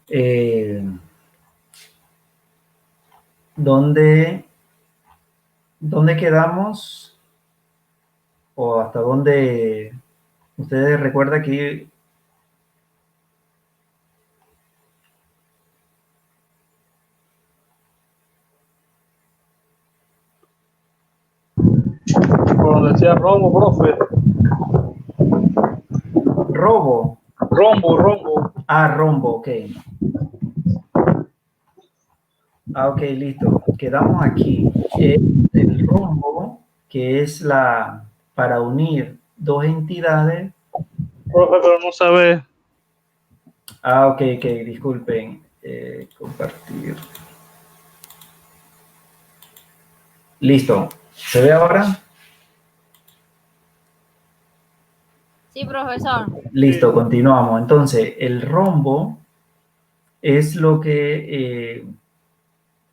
Eh, ¿dónde, ¿Dónde quedamos? ¿O hasta dónde ustedes recuerdan que... Como decía Rombo, profe. Robo. Rombo. Ah, rombo, ok. Ah, ok, listo. Quedamos aquí. El rombo, que es para unir dos entidades. Profe, pero no sabe. Ah, ok, ok, disculpen. Compartir. Listo. ¿Se ve ahora? Sí, profesor. Listo, continuamos. Entonces, el rombo es lo que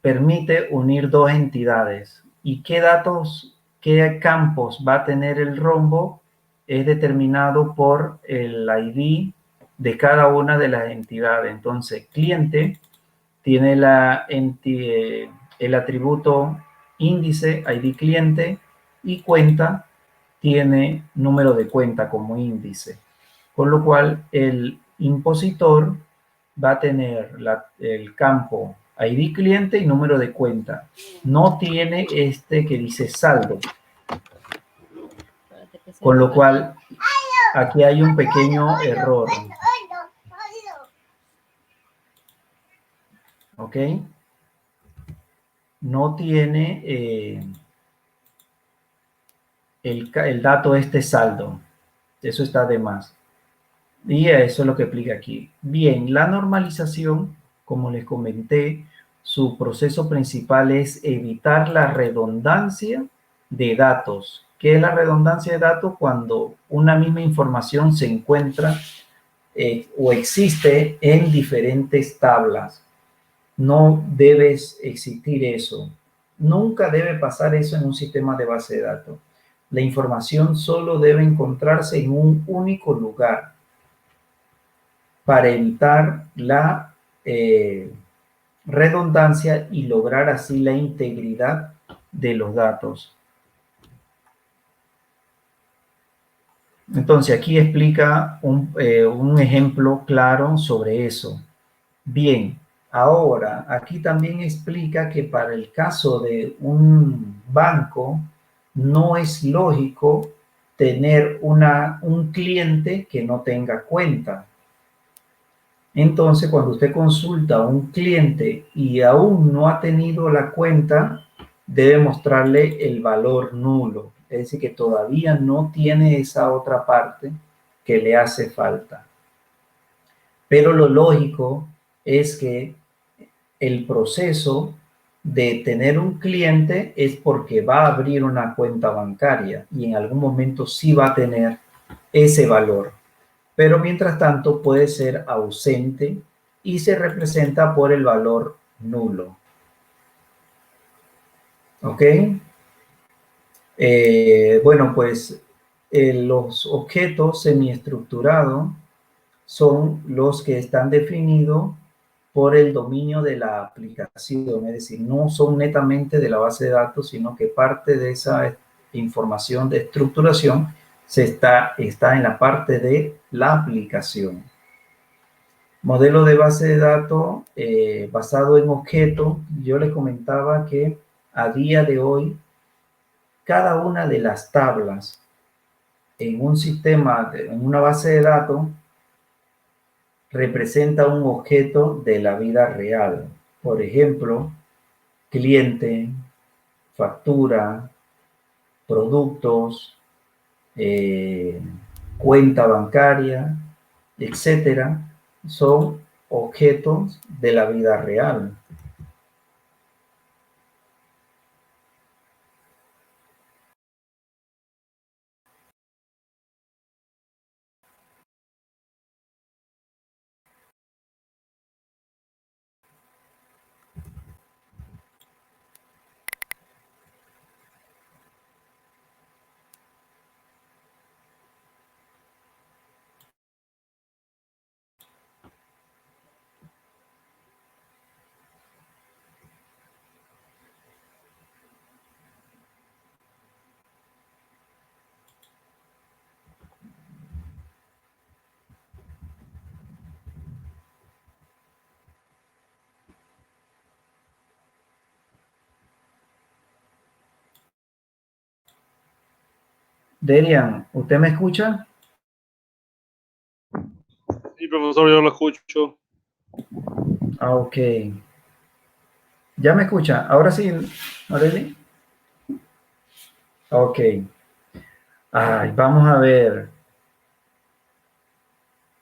permite unir dos entidades. ¿Y qué datos, qué campos va a tener el rombo? Es determinado por el ID de cada una de las entidades. Entonces, cliente tiene el atributo índice, ID cliente, y cuenta tiene número de cuenta como índice. Con lo cual, el impositor va a tener el campo ID cliente y número de cuenta. No tiene este que dice saldo. Con lo cual, aquí hay un pequeño error. ¿Ok? No tiene el dato este saldo. Eso está de más. Y eso es lo que aplica aquí. Bien, la normalización, como les comenté, su proceso principal es evitar la redundancia de datos. ¿Qué es la redundancia de datos? Cuando una misma información se encuentra o existe en diferentes tablas. No debe existir eso. Nunca debe pasar eso en un sistema de base de datos. La información solo debe encontrarse en un único lugar para evitar la redundancia y lograr así la integridad de los datos. Entonces, aquí explica un ejemplo claro sobre eso. Bien, ahora aquí también explica que para el caso de un banco no es lógico tener un cliente que no tenga cuenta. Entonces, cuando usted consulta a un cliente y aún no ha tenido la cuenta, debe mostrarle el valor nulo. Es decir, que todavía no tiene esa otra parte que le hace falta. Pero lo lógico es que el proceso de tener un cliente es porque va a abrir una cuenta bancaria y en algún momento sí va a tener ese valor. Pero mientras tanto puede ser ausente y se representa por el valor nulo. ¿Ok? Bueno, pues los objetos semiestructurados son los que están definidos por el dominio de la aplicación, es decir, no son netamente de la base de datos, sino que parte de esa información de estructuración está en la parte de la aplicación. Modelo de base de datos basado en objetos. Yo les comentaba que a día de hoy, cada una de las tablas en un sistema, en una base de datos, representa un objeto de la vida real. Por ejemplo, cliente, factura, productos, cuenta bancaria, etcétera, son objetos de la vida real. Derian, ¿usted me escucha? Sí, profesor, yo lo escucho. Ah, ok. ¿Ya me escucha? Ahora sí, Noreli. Ok. Ay, vamos a ver.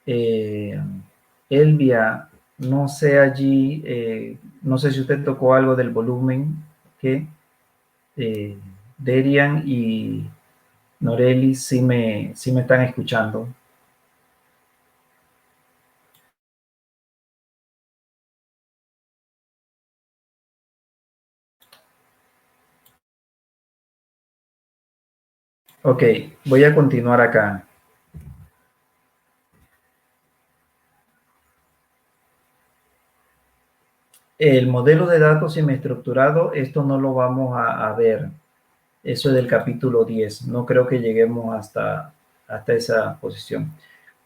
Eh, Elvia, no sé allí, no sé si usted tocó algo del volumen que Derian y Noreli sí me están escuchando. Ok, voy a continuar acá. El modelo de datos semiestructurado, esto no lo vamos a ver. Eso es del capítulo 10. No creo que lleguemos hasta esa posición.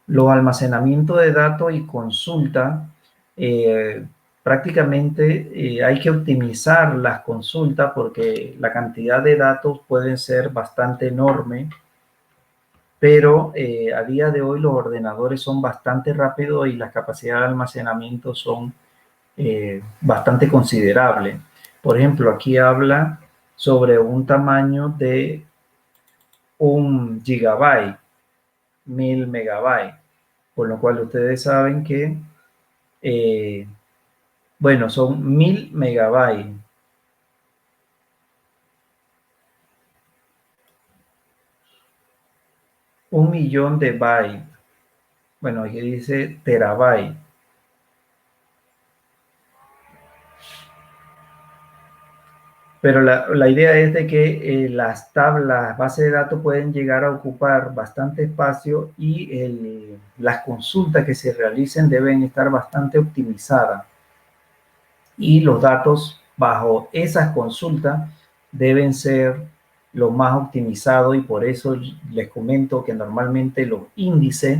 Los almacenamientos de datos y consulta, prácticamente hay que optimizar las consultas porque la cantidad de datos pueden ser bastante enorme, pero a día de hoy los ordenadores son bastante rápidos y las capacidades de almacenamiento son bastante considerables. Por ejemplo, aquí habla sobre un tamaño de 1 GB, 1000 MB, por lo cual ustedes saben que, eh, bueno, son 1000 MB, 1 millón de bytes. Bueno, aquí dice terabyte. Pero la idea es de que las tablas, bases de datos pueden llegar a ocupar bastante espacio y las consultas que se realicen deben estar bastante optimizadas. Y los datos bajo esas consultas deben ser lo más optimizados y por eso les comento que normalmente los índices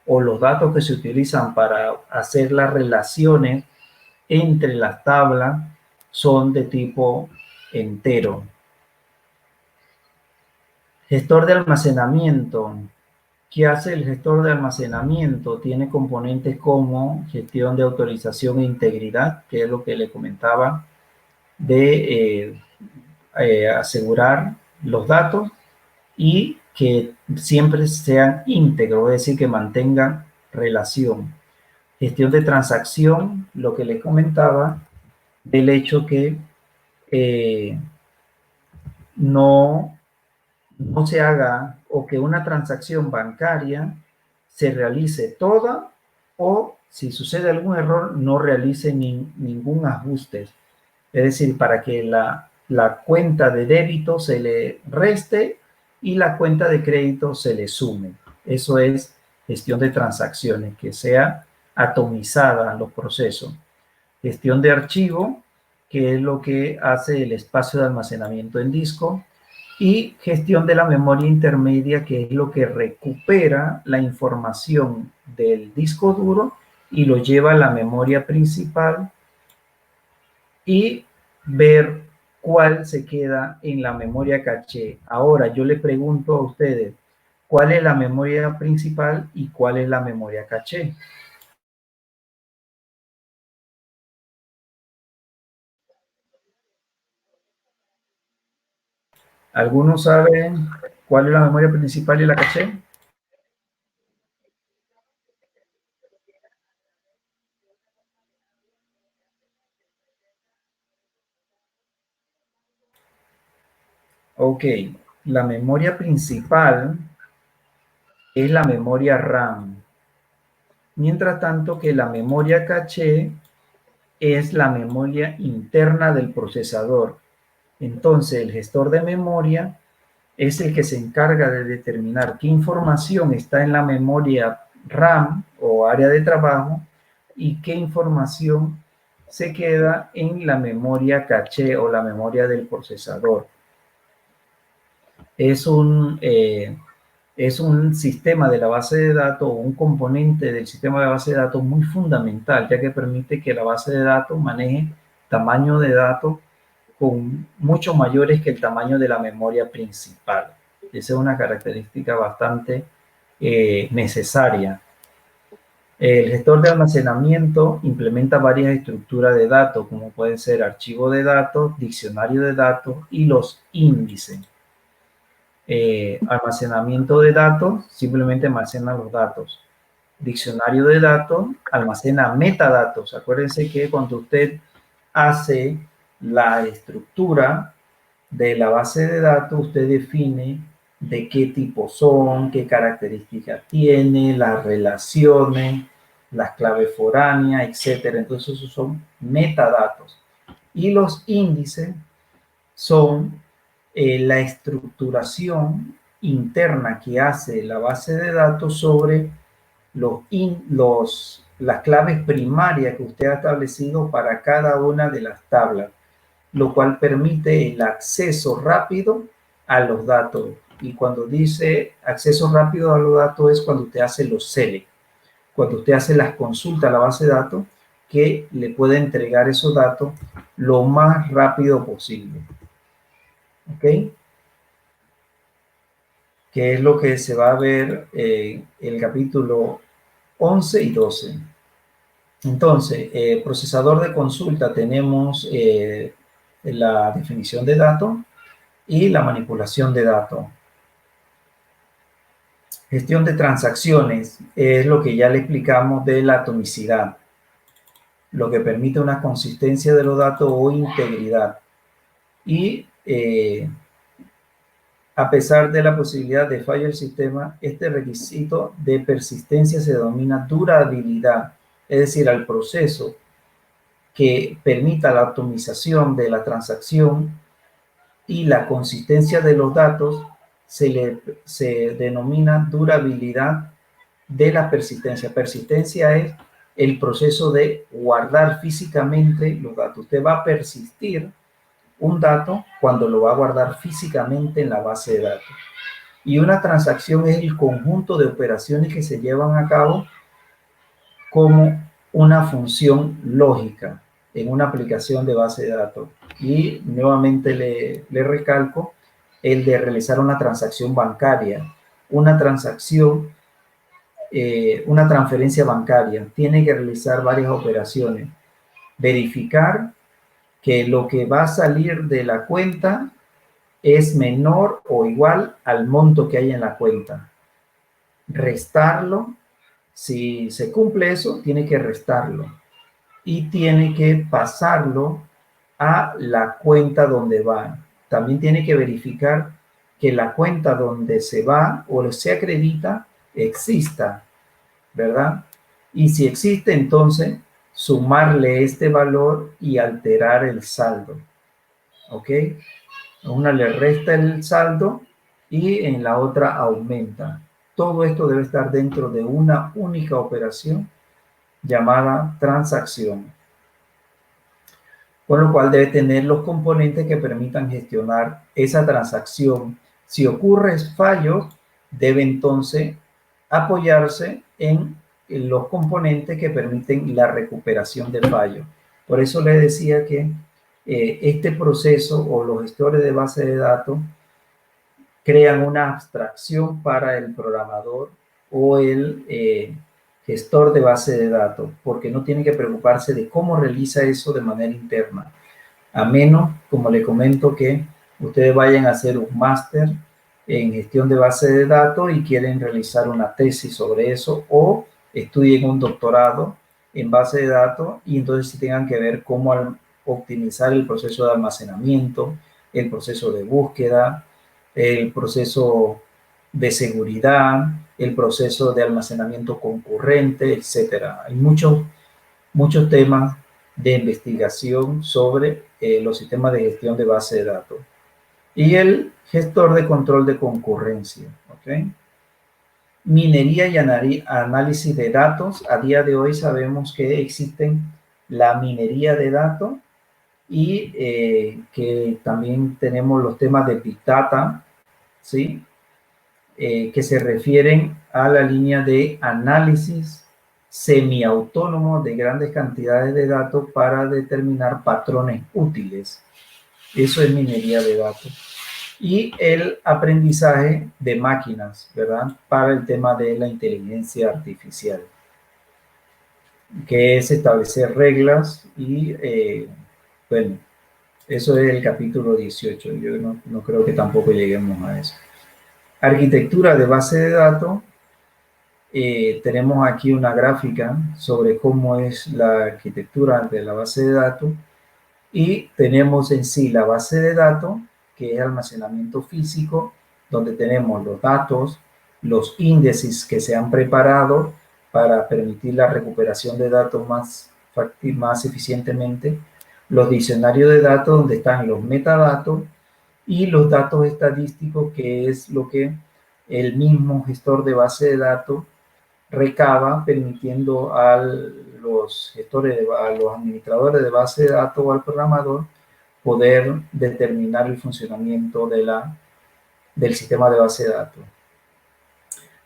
o los datos que se utilizan para hacer las relaciones entre las tablas son de tipo entero. Gestor de almacenamiento. ¿Qué hace el gestor de almacenamiento? Tiene componentes como gestión de autorización e integridad, que es lo que le comentaba, de asegurar los datos y que siempre sean íntegros, es decir, que mantengan relación. Gestión de transacción, lo que le comentaba, del hecho que eh, no no se haga o que una transacción bancaria se realice toda o si sucede algún error no realice ningún ajuste. Es decir, para que la cuenta de débito se le reste y la cuenta de crédito se le sume. Eso es gestión de transacciones, que sea atomizada los procesos. Gestión de archivo, que es lo que hace el espacio de almacenamiento en disco, y gestión de la memoria intermedia, que es lo que recupera la información del disco duro y lo lleva a la memoria principal y ver cuál se queda en la memoria caché. Ahora yo le pregunto a ustedes, ¿cuál es la memoria principal y cuál es la memoria caché? ¿Algunos saben cuál es la memoria principal y la caché? Ok, la memoria principal es la memoria RAM. Mientras tanto que la memoria caché es la memoria interna del procesador. Entonces, el gestor de memoria es el que se encarga de determinar qué información está en la memoria RAM o área de trabajo y qué información se queda en la memoria caché o la memoria del procesador. Es un sistema de la base de datos, un componente del sistema de base de datos muy fundamental, ya que permite que la base de datos maneje tamaño de datos con mucho mayores que el tamaño de la memoria principal. Esa es una característica bastante necesaria. El gestor de almacenamiento implementa varias estructuras de datos, como pueden ser archivo de datos, diccionario de datos y los índices. Almacenamiento de datos, simplemente almacena los datos. Diccionario de datos, almacena metadatos. Acuérdense que cuando usted hace la estructura de la base de datos, usted define de qué tipo son, qué características tiene, las relaciones, las claves foráneas, etcétera. Entonces, esos son metadatos. Y los índices son la estructuración interna que hace la base de datos sobre las claves primarias que usted ha establecido para cada una de las tablas, lo cual permite el acceso rápido a los datos. Y cuando dice acceso rápido a los datos es cuando usted hace los select, cuando usted hace las consultas a la base de datos, que le puede entregar esos datos lo más rápido posible. ¿Ok? Que es lo que se va a ver en el capítulo 11 y 12. Entonces, procesador de consulta tenemos la definición de datos y la manipulación de datos. Gestión de transacciones es lo que ya le explicamos de la atomicidad, lo que permite una consistencia de los datos o integridad. Y a pesar de la posibilidad de fallo del sistema, este requisito de persistencia se denomina durabilidad, es decir, al proceso que permita la optimización de la transacción y la consistencia de los datos se denomina durabilidad de la persistencia. Persistencia es el proceso de guardar físicamente los datos. Usted va a persistir un dato cuando lo va a guardar físicamente en la base de datos. Y una transacción es el conjunto de operaciones que se llevan a cabo como una función lógica en una aplicación de base de datos. Y nuevamente le recalco el de realizar una transacción bancaria, una transacción, una transferencia bancaria. Tiene que realizar varias operaciones. Verificar que lo que va a salir de la cuenta es menor o igual al monto que hay en la cuenta. Restarlo. Si se cumple eso, tiene que restarlo y tiene que pasarlo a la cuenta donde va. También tiene que verificar que la cuenta donde se va o se acredita exista, ¿verdad? Y si existe, entonces sumarle este valor y alterar el saldo, ¿ok? A una le resta el saldo y en la otra aumenta. Todo esto debe estar dentro de una única operación llamada transacción, con lo cual debe tener los componentes que permitan gestionar esa transacción. Si ocurre fallo, debe entonces apoyarse en los componentes que permiten la recuperación de fallo. Por eso les decía que este proceso o los gestores de base de datos crean una abstracción para el programador o el gestor de base de datos, porque no tiene que preocuparse de cómo realiza eso de manera interna, a menos, como le comento, que ustedes vayan a hacer un máster en gestión de base de datos y quieren realizar una tesis sobre eso, o estudien un doctorado en base de datos y entonces sí tengan que ver cómo optimizar el proceso de almacenamiento, el proceso de búsqueda, el proceso de seguridad, el proceso de almacenamiento concurrente, etcétera. Hay muchos temas de investigación sobre los sistemas de gestión de base de datos. Y el gestor de control de concurrencia, ¿ok? Minería y análisis de datos. A día de hoy sabemos que existen la minería de datos y que también tenemos los temas de Big Data, ¿sí? Que se refieren a la línea de análisis semiautónomo de grandes cantidades de datos para determinar patrones útiles. Eso es minería de datos. y el aprendizaje de máquinas, ¿verdad? Para el tema de la inteligencia artificial, que es establecer reglas y, bueno, eso es el capítulo 18. Yo no creo que tampoco lleguemos a eso. Arquitectura de base de datos. Tenemos aquí una gráfica sobre cómo es la arquitectura de la base de datos y tenemos en sí la base de datos, que es almacenamiento físico, donde tenemos los datos, los índices que se han preparado para permitir la recuperación de datos más eficientemente, los diccionarios de datos donde están los metadatos y los datos estadísticos, que es lo que el mismo gestor de base de datos recaba, permitiendo a los gestores, a los administradores de base de datos o al programador poder determinar el funcionamiento del sistema de base de datos.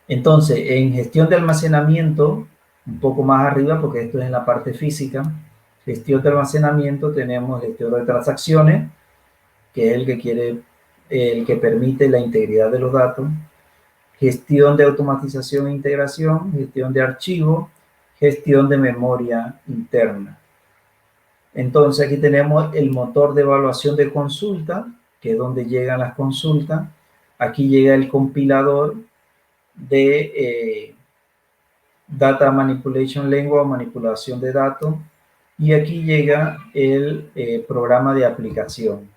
Entonces, en gestión de almacenamiento, un poco más arriba, porque esto es en la parte física, gestión de almacenamiento, tenemos gestión de transacciones, que es el que permite la integridad de los datos, gestión de automatización e integración, gestión de archivos, gestión de memoria interna. Entonces aquí tenemos el motor de evaluación de consulta, que es donde llegan las consultas. Aquí llega el compilador de Data Manipulation Language o manipulación de datos. Y aquí llega el programa de aplicación.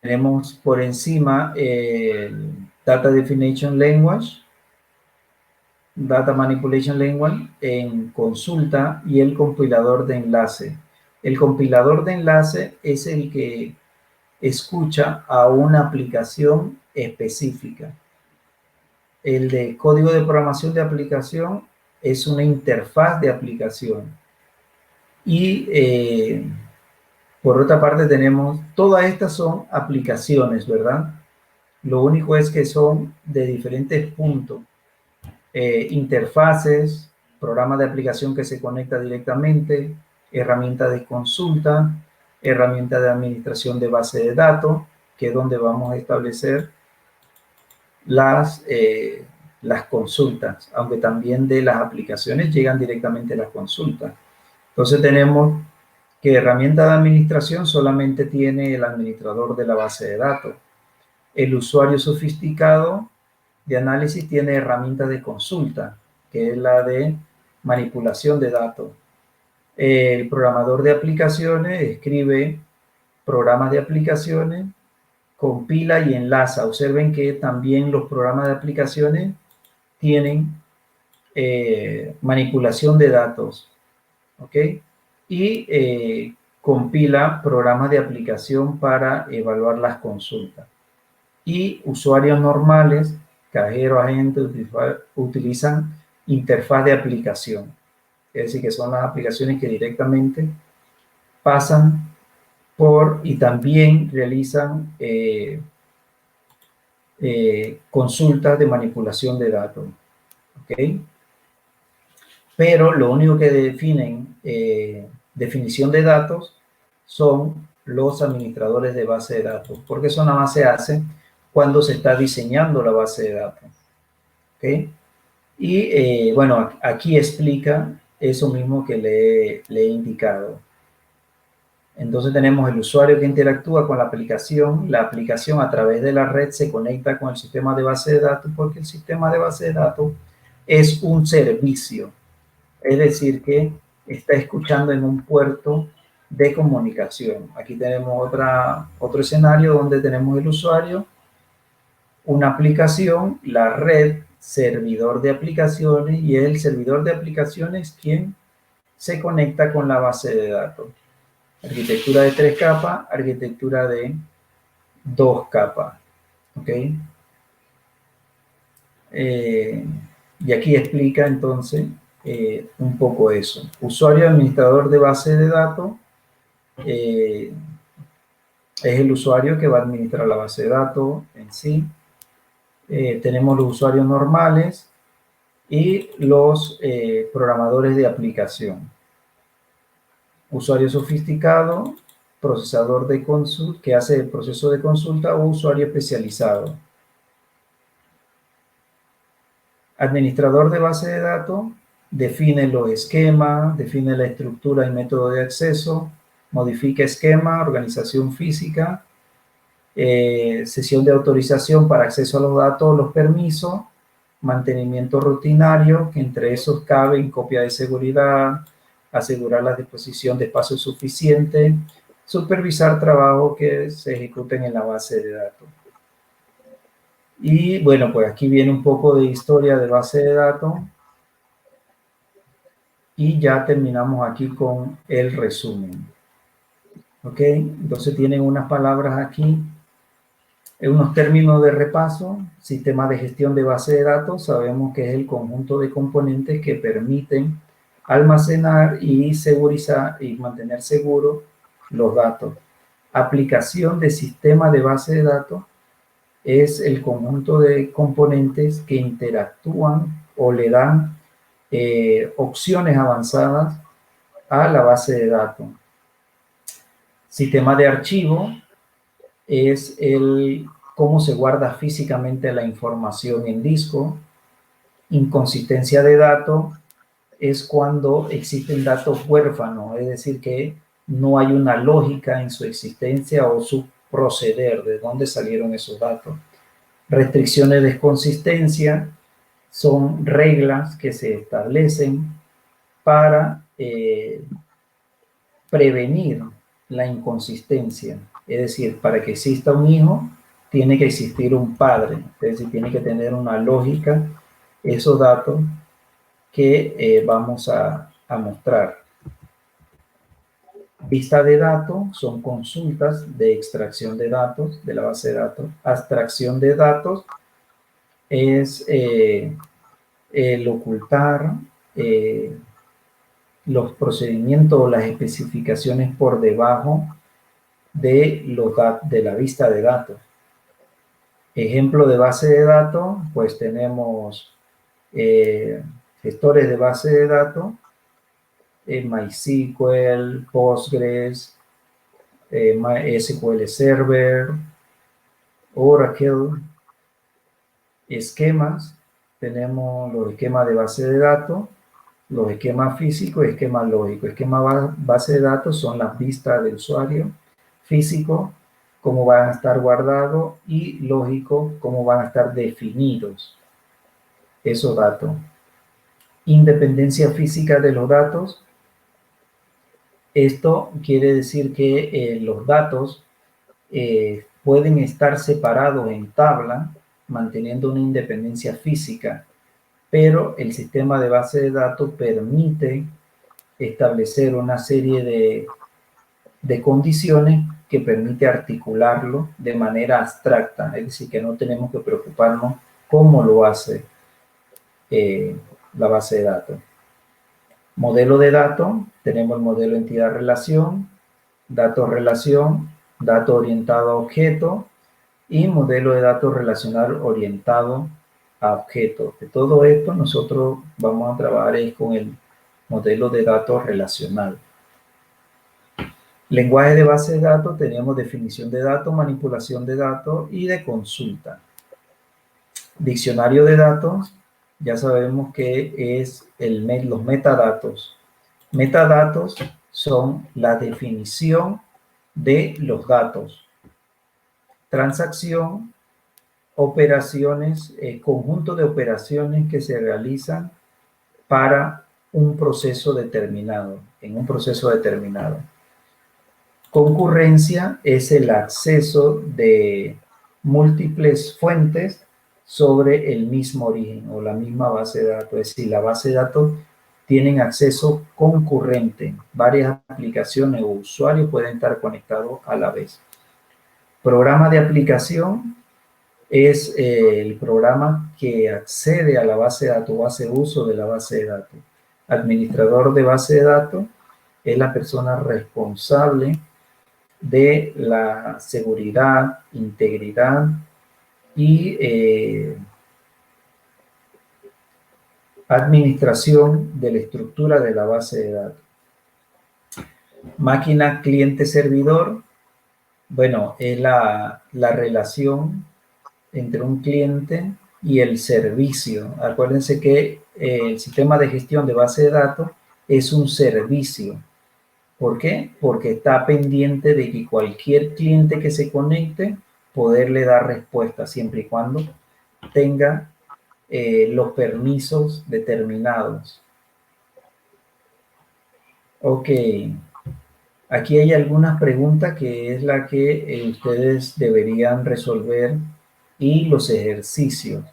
Tenemos por encima el Data Definition Language, Data Manipulation Language en consulta y el compilador de enlace. El compilador de enlace es el que escucha a una aplicación específica. El de código de programación de aplicación es una interfaz de aplicación. Y por otra parte tenemos, todas estas son aplicaciones, ¿verdad? Lo único es que son de diferentes puntos. Interfaces, programa de aplicación que se conecta directamente, herramienta de consulta, herramienta de administración de base de datos, que es donde vamos a establecer las consultas, aunque también de las aplicaciones llegan directamente las consultas. Entonces tenemos que herramienta de administración solamente tiene el administrador de la base de datos. El usuario sofisticado de análisis tiene herramientas de consulta, que es la de manipulación de datos. El programador de aplicaciones escribe programas de aplicaciones, compila y enlaza. Observen que también los programas de aplicaciones tienen manipulación de datos, ¿ok? Y compila programas de aplicación para evaluar las consultas. Y usuarios normales, cajero, agente, utilizan interfaz de aplicación. Es decir, que son las aplicaciones que directamente pasan por y también realizan consultas de manipulación de datos. ¿Ok? Pero lo único que definen definición de datos son los administradores de base de datos, porque eso nada más se hace cuando se está diseñando la base de datos. ¿Ok? Y bueno, aquí explica eso mismo que le he indicado. Entonces tenemos el usuario que interactúa con la aplicación a través de la red se conecta con el sistema de base de datos, porque el sistema de base de datos es un servicio. Es decir, que está escuchando en un puerto de comunicación. Aquí tenemos otro escenario donde tenemos el usuario, una aplicación, la red, servidor de aplicaciones, y el servidor de aplicaciones quien se conecta con la base de datos. Arquitectura de 3 capas, arquitectura de 2 capas. ¿Ok? Y aquí explica entonces un poco eso. Usuario administrador de base de datos es el usuario que va a administrar la base de datos en sí. Tenemos los usuarios normales y los programadores de aplicación. Usuario sofisticado, procesador de consulta, que hace el proceso de consulta, o usuario especializado. Administrador de base de datos define los esquemas, define la estructura y método de acceso, modifica esquema, organización física, sesión de autorización para acceso a los datos, los permisos, mantenimiento rutinario, que entre esos caben copia de seguridad, asegurar la disposición de espacio suficiente, supervisar trabajo que se ejecuten en la base de datos. Y bueno, pues aquí viene un poco de historia de base de datos. Y ya terminamos aquí con el resumen. ¿Ok? Entonces tienen unas palabras aquí, unos términos de repaso. Sistema de gestión de base de datos, sabemos que es el conjunto de componentes que permiten almacenar y segurizar y mantener seguros los datos. Aplicación de sistema de base de datos es el conjunto de componentes que interactúan o le dan opciones avanzadas a la base de datos. Sistema de archivo es cómo se guarda físicamente la información en disco. Inconsistencia de datos es cuando existen datos huérfanos, es decir, que no hay una lógica en su existencia o su proceder, de dónde salieron esos datos. Restricciones de consistencia son reglas que se establecen para prevenir la inconsistencia. Es decir, para que exista un hijo, tiene que existir un padre. Es decir, tiene que tener una lógica esos datos que vamos a mostrar. Vista de datos son consultas de extracción de datos de la base de datos. Abstracción de datos es el ocultar los procedimientos o las especificaciones por debajo de la vista de datos. Ejemplo de base de datos, pues tenemos gestores de base de datos, MySQL, Postgres, SQL Server, Oracle, esquemas, tenemos los esquemas de base de datos, los esquemas físicos y esquemas lógicos. Esquemas base de datos son las vistas de usuario, físico, cómo van a estar guardados, y lógico, cómo van a estar definidos esos datos. Independencia física de los datos. Esto quiere decir que los datos pueden estar separados en tabla, manteniendo una independencia física, pero el sistema de base de datos permite establecer una serie de condiciones que permite articularlo de manera abstracta, es decir, que no tenemos que preocuparnos cómo lo hace la base de datos. Modelo de datos, tenemos el modelo entidad-relación, datos-relación, dato orientado a objeto y modelo de datos relacional orientado a objetos. De todo esto nosotros vamos a trabajar con el modelo de datos relacional. Lenguaje de base de datos, tenemos definición de datos, manipulación de datos y de consulta. Diccionario de datos, ya sabemos que es los metadatos. Metadatos son la definición de los datos. Transacción, operaciones, conjunto de operaciones que se realizan para un proceso determinado, en un proceso determinado. Concurrencia es el acceso de múltiples fuentes sobre el mismo origen o la misma base de datos. Es decir, la base de datos tienen acceso concurrente. Varias aplicaciones o usuarios pueden estar conectados a la vez. Programa de aplicación es el programa que accede a la base de datos o hace uso de la base de datos. Administrador de base de datos es la persona responsable de la seguridad, integridad y administración de la estructura de la base de datos. Máquina cliente-servidor, bueno, es la relación entre un cliente y el servicio. Acuérdense que el sistema de gestión de base de datos es un servicio. ¿Por qué? Porque está pendiente de que cualquier cliente que se conecte, poderle dar respuesta siempre y cuando tenga los permisos determinados. Ok, aquí hay algunas preguntas que es la que ustedes deberían resolver y los ejercicios.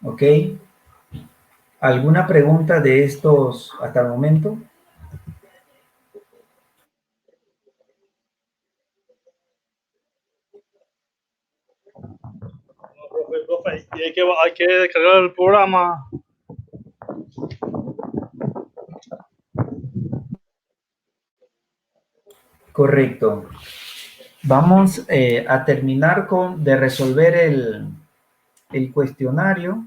Ok, ¿alguna pregunta de estos hasta el momento? Profe, y hay que descargar el programa. Correcto. Vamos a terminar de resolver el cuestionario.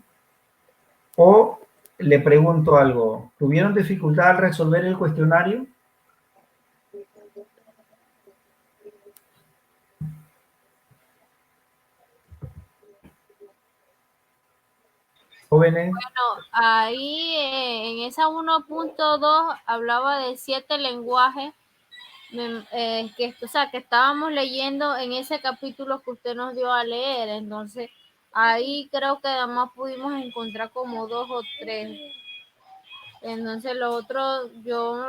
O le pregunto algo, ¿tuvieron dificultad al resolver el cuestionario? Jóvenes, Bueno, ahí en esa 1.2 hablaba de 7 lenguajes o sea, que estábamos leyendo en ese capítulo que usted nos dio a leer. Entonces, ahí creo que además pudimos encontrar como 2 o 3. Entonces, lo otro, yo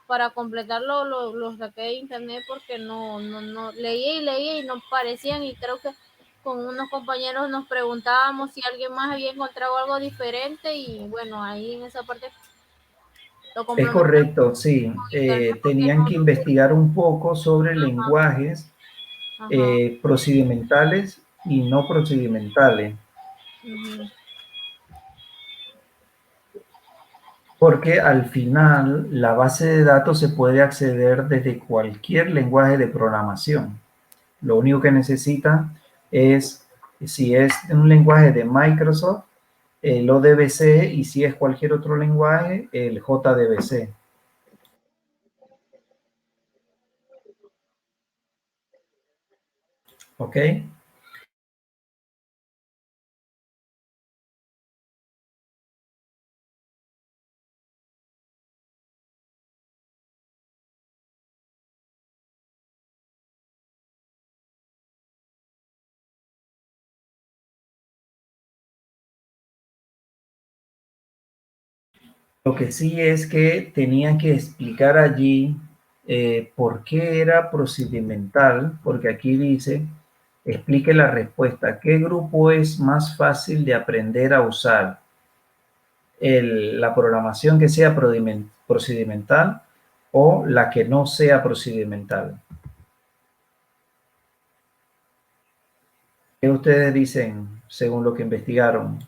para completarlo lo saqué de internet porque no leía y no parecían, y creo que con unos compañeros nos preguntábamos si alguien más había encontrado algo diferente, y bueno, ahí en esa parte lo es complementamos correcto, sí. con internet porque Tenían que investigar un poco sobre ajá, lenguajes ajá, procedimentales y no procedimentales, ujú. porque al final la base de datos se puede acceder desde cualquier lenguaje de programación. Lo único que necesita es, si es un lenguaje de Microsoft, el ODBC, y si es cualquier otro lenguaje, el JDBC. ¿Ok? Lo que sí es que tenía que explicar allí por qué era procedimental, porque aquí dice, explique la respuesta. ¿Qué grupo es más fácil de aprender a usar? ¿La programación que sea procedimental o la que no sea procedimental? ¿Qué ustedes dicen según lo que investigaron?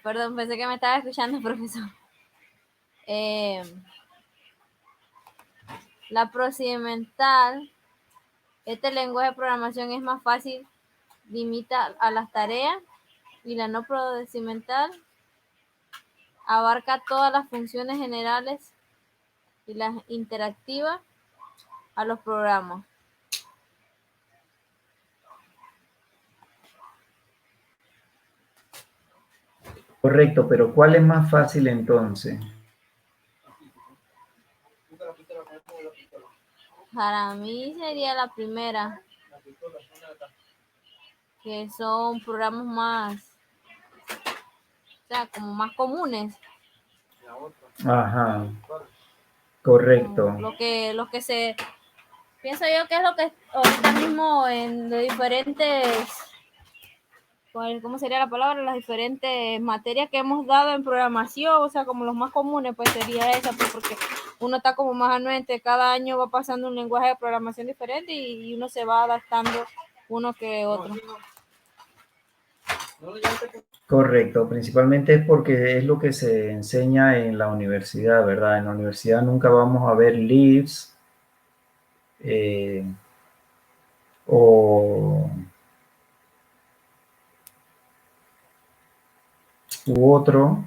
Perdón, pensé que me estaba escuchando, profesor. Eh, la procedimental, este lenguaje de programación es más fácil, limita a las tareas, y la no procedimental abarca todas las funciones generales y las interactivas a los programas. Correcto, pero ¿cuál es más fácil entonces? Para mí sería la primera, que son programas más, o sea, como más comunes. Ajá, correcto. Lo que se pienso yo que es lo que ahorita mismo en los diferentes, ¿cómo sería la palabra? Las diferentes materias que hemos dado en programación, o sea, como los más comunes, pues sería esa, pues porque uno está como más anuente, cada año va pasando un lenguaje de programación diferente, y uno se va adaptando uno que otro. Correcto, principalmente es porque es lo que se enseña en la universidad, ¿verdad? En la universidad nunca vamos a ver leaves eh, o u otro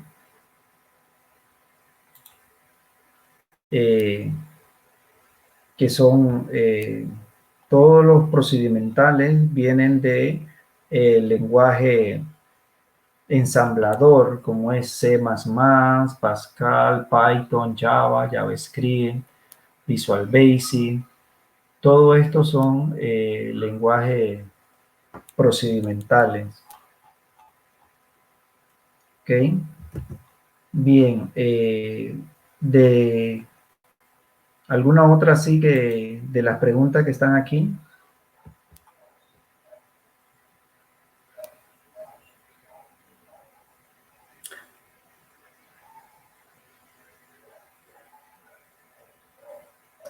eh, que son todos los procedimentales vienen de lenguaje ensamblador como es C++, Pascal, Python, Java, JavaScript, Visual Basic. Todo esto son lenguajes procedimentales. ¿Ok? Bien. De alguna otra así que de las preguntas que están aquí.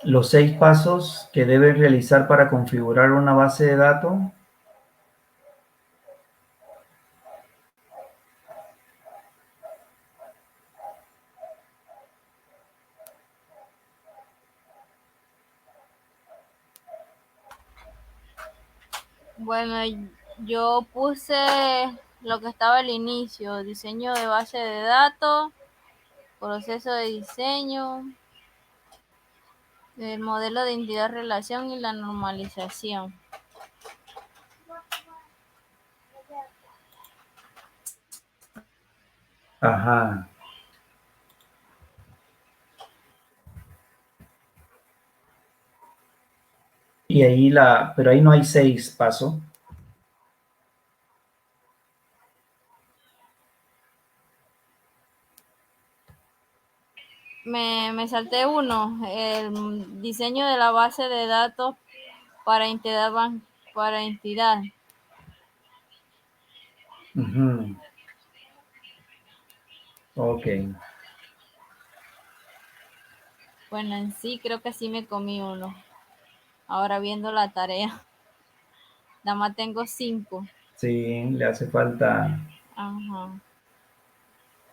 Los 6 pasos que deben realizar para configurar una base de datos. Bueno, yo puse lo que estaba al inicio, diseño de base de datos, proceso de diseño, el modelo de identidad relación y la normalización. Ajá. Y ahí pero ahí no hay 6 pasos. Me salté uno, el diseño de la base de datos para entidad. Ujú. Ok. Bueno, en sí creo que sí me comí uno. Ahora viendo la tarea, nada más tengo 5. Sí, le hace falta Ajá.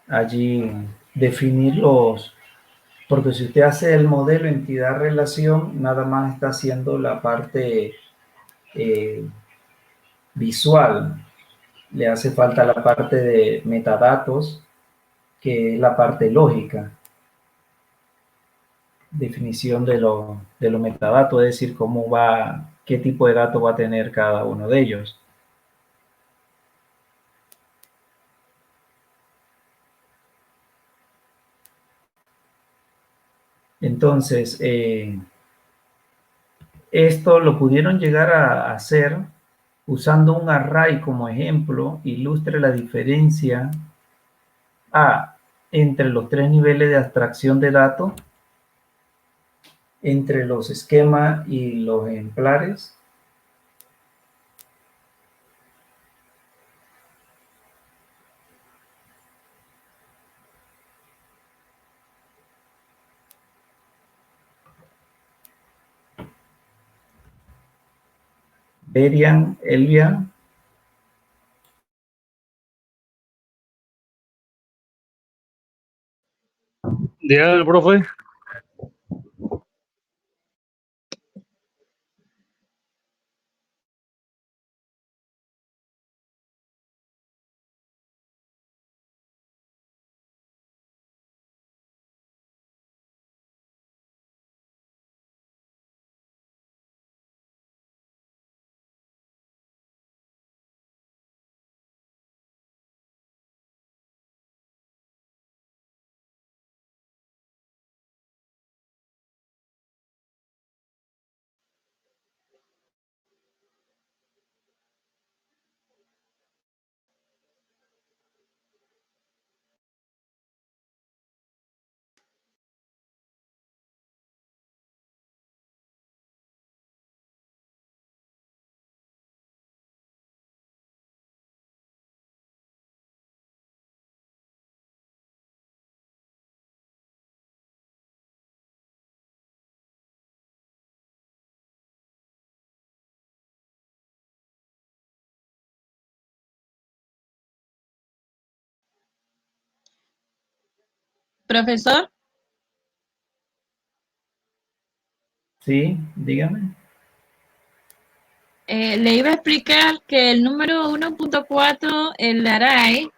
allí definir porque si usted hace el modelo entidad-relación, nada más está haciendo la parte visual. Le hace falta la parte de metadatos, que es la parte lógica. Definición de los metadatos, es decir, cómo va, qué tipo de datos va a tener cada uno de ellos. Entonces, esto lo pudieron llegar a hacer usando un array como ejemplo, ilustre la diferencia entre los 3 niveles de abstracción de datos, entre los esquemas y los ejemplares. Berian, Elvia. Diga el profe. Profesor, Sí, dígame. le iba a explicar que el número 1.4, el array,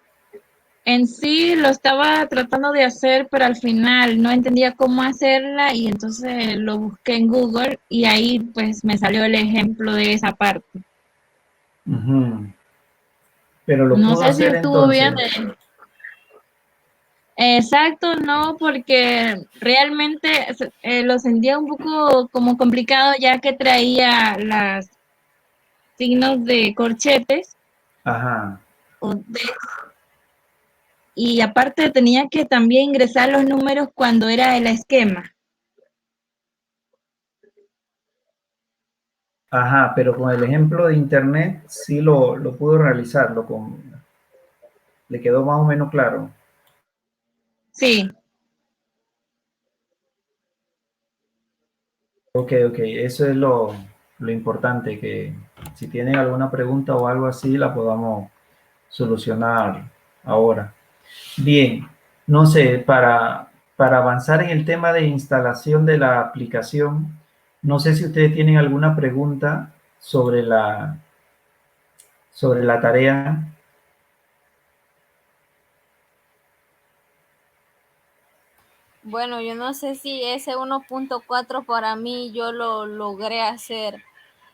en sí lo estaba tratando de hacer, pero al final no entendía cómo hacerla y entonces lo busqué en Google y ahí pues me salió el ejemplo de esa parte. Ujú. Pero lo No pudo sé si hacer estuvo bien. entonces. Exacto, no, porque realmente lo sentía un poco como complicado ya que traía los signos de corchetes Ajá. y aparte tenía que también ingresar los números cuando era el esquema. Ajá, pero con el ejemplo de internet sí lo pudo realizar, le quedó más o menos claro. Sí, Ok, eso es lo importante, que si tienen alguna pregunta o algo así, la podamos solucionar ahora. Bien, no sé, para avanzar en el tema de instalación de la aplicación, no sé si ustedes tienen alguna pregunta sobre la tarea. Bueno, yo no sé si ese 1.4 para mí yo lo logré hacer.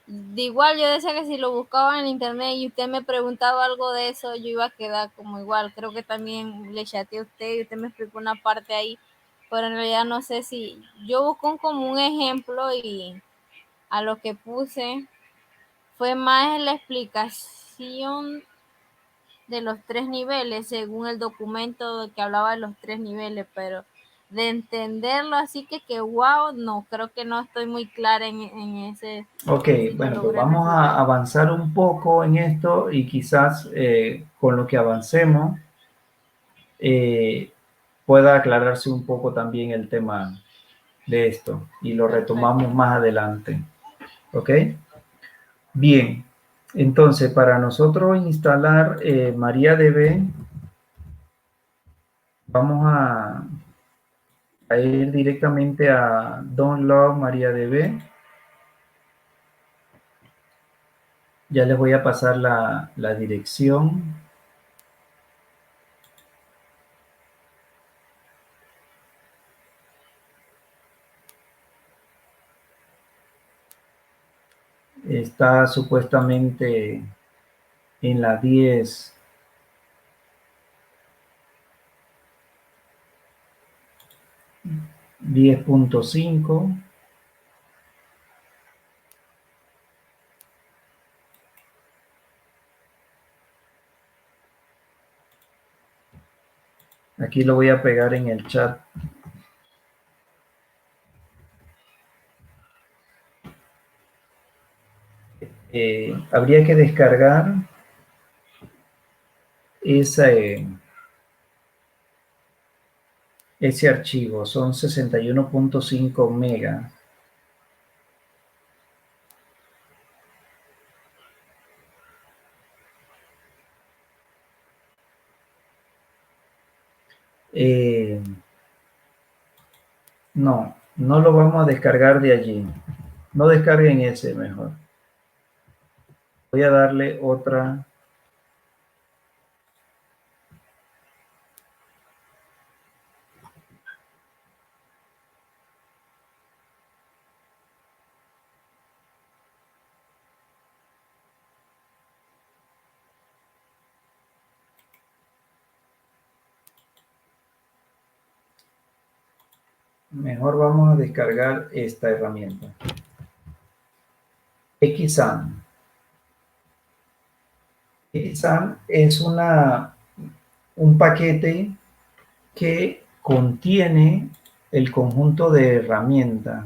De igual yo decía que si lo buscaba en internet y usted me preguntaba algo de eso, yo iba a quedar como igual. Creo que también le chateé a usted y usted me explicó una parte ahí, pero en realidad no sé si yo busco como un ejemplo y a lo que puse fue más en la explicación de los tres niveles, según el documento que hablaba de los tres niveles, pero de entenderlo así que wow, no, creo que no estoy muy clara en ese, Ok, si lo bueno, pues logré vamos a resolver. avanzar un poco en esto y quizás con lo que avancemos eh, pueda aclararse un poco también el tema de esto y lo Perfecto. retomamos más adelante. ¿Ok? Bien, entonces para nosotros instalar MariaDB, vamos a ir directamente a Download MariaDB. Ya les voy a pasar la dirección. Está supuestamente en la 10.5. Aquí lo voy a pegar en el chat. Habría que descargar ese archivo. Son 61.5 megas. No lo vamos a descargar de allí. No descarguen ese mejor. Voy a darle otra. Mejor vamos a descargar esta herramienta. Xampp. Xampp es un paquete que contiene el conjunto de herramientas.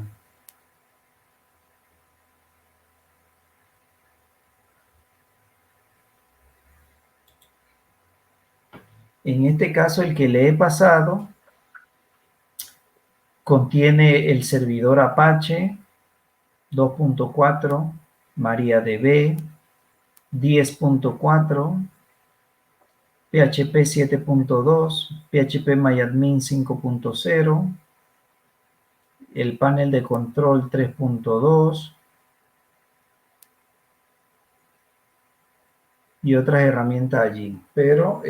En este caso, el que le he pasado contiene el servidor Apache 2.4, MariaDB 10.4, PHP 7.2, PHP MyAdmin 5.0, el panel de control 3.2 y otras herramientas allí. Pero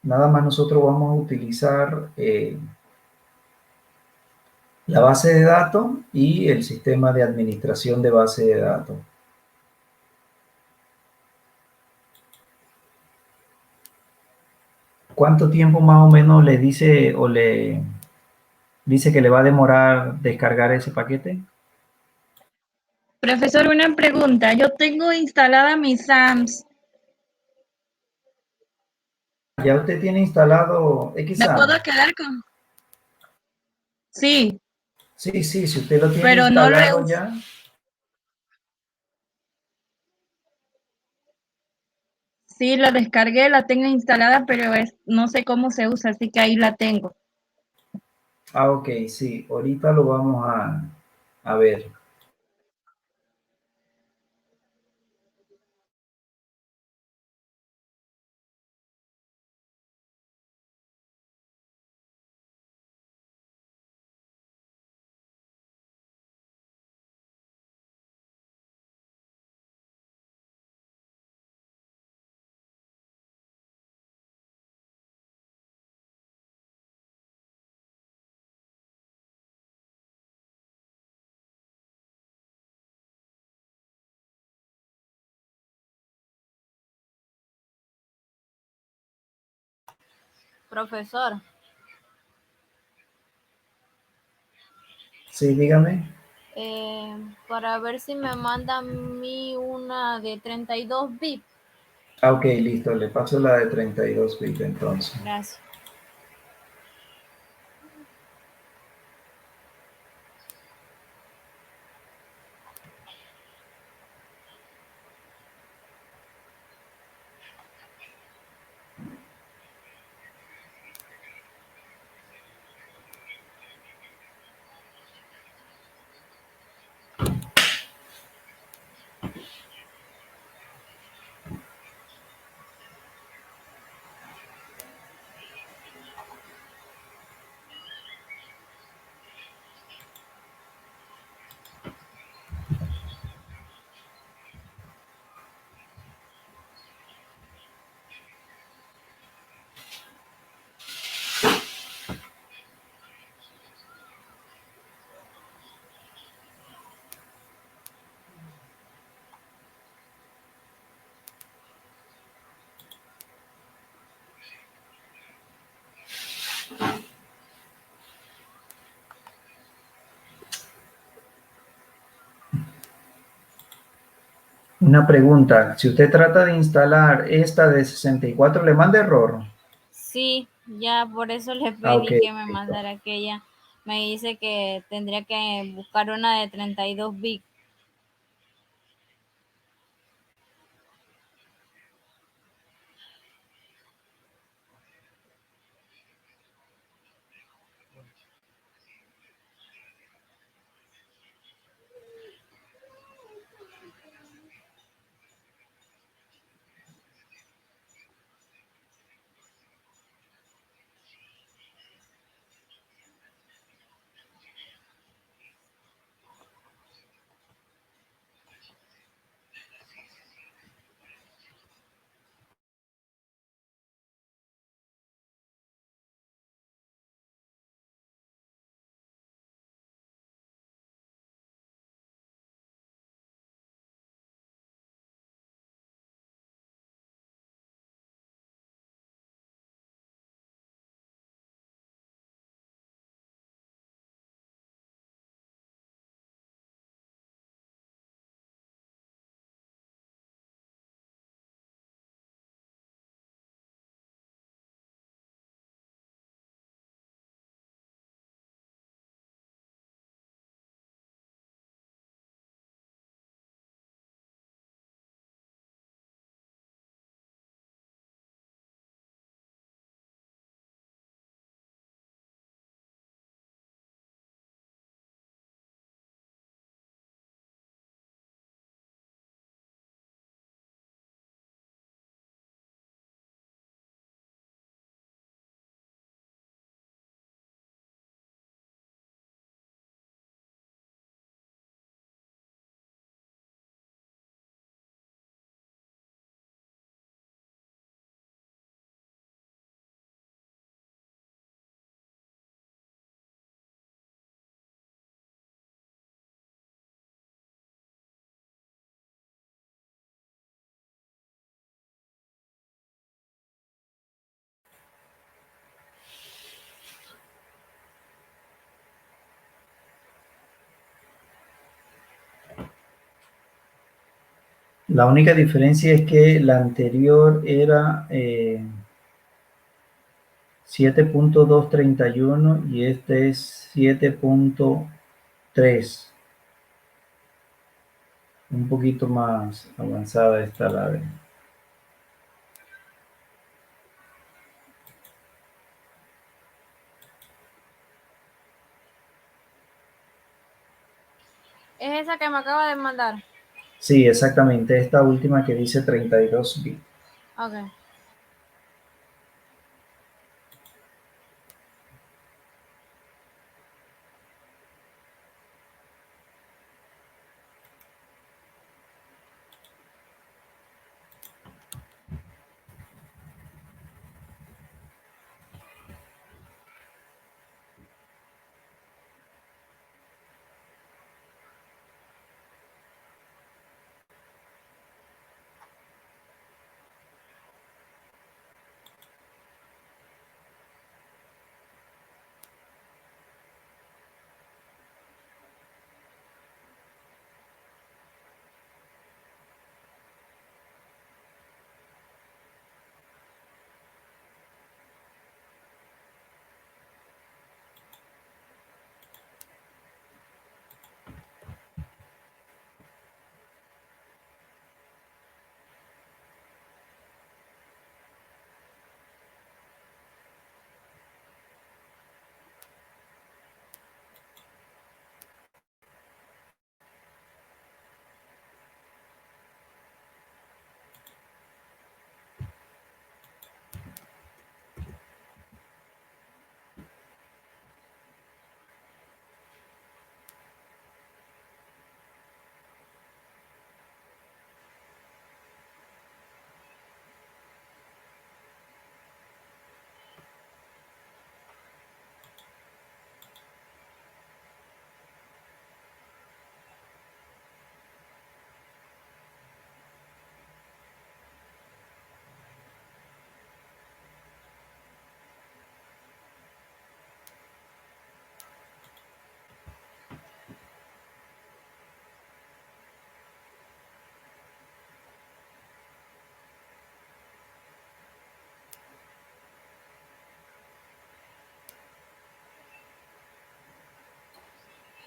nada más nosotros vamos a utilizar la base de datos y el sistema de administración de base de datos. ¿Cuánto tiempo más o menos le dice o le dice que le va a demorar descargar ese paquete? Profesor, una pregunta. Yo tengo instalada mi SAMS. ¿Ya usted tiene instalado ¿Me XAMPP? puedo quedar con? Sí, Sí, sí, si usted lo tiene pero no lo he instalado usado. ya. Sí, la descargué, la tengo instalada, pero no sé cómo se usa, así que ahí la tengo. Ah, ok, sí, ahorita lo vamos a ver. Profesor, Sí, dígame. para ver si me manda a mí una de 32 bits. Ah, ok, listo, le paso la de 32 bits entonces. Gracias. Una pregunta, si usted trata de instalar esta de 64, ¿le manda error? Sí, ya por eso le Ah, ok, pedí que me listo. mandara aquella. Me dice que tendría que buscar una de 32 bits. La única diferencia es que la anterior era 7.231 y este es 7.3. Un poquito más avanzada está la de... Es esa que me acaba de mandar. Sí, exactamente, esta última que dice 32 bits. Ok.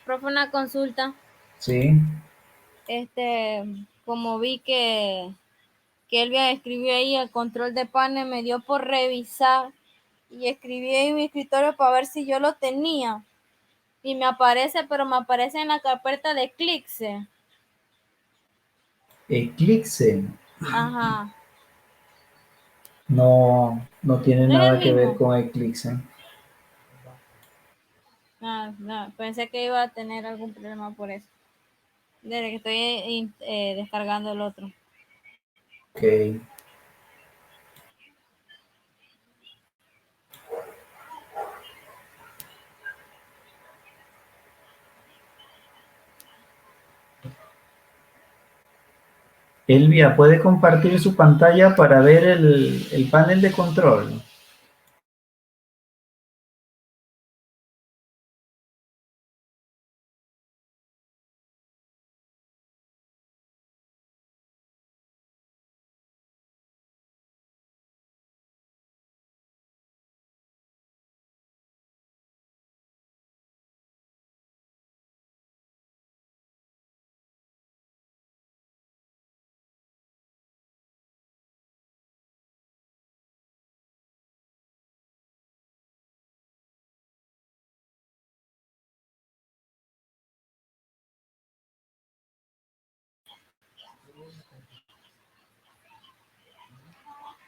Profe, una consulta. Sí, Como vi que Elvia escribió ahí el control de panel, me dio por revisar y escribí en mi escritorio para ver si yo lo tenía. Y me aparece, pero me aparece en la carpeta de Eclipse. Eclipse Ajá. no tiene ¿No es el nada que ver mismo? con Eclipse. Ah, no, pensé que iba a tener algún problema por eso. Desde que estoy descargando el otro. Ok. Elvia, ¿puede compartir su pantalla para ver el panel de control?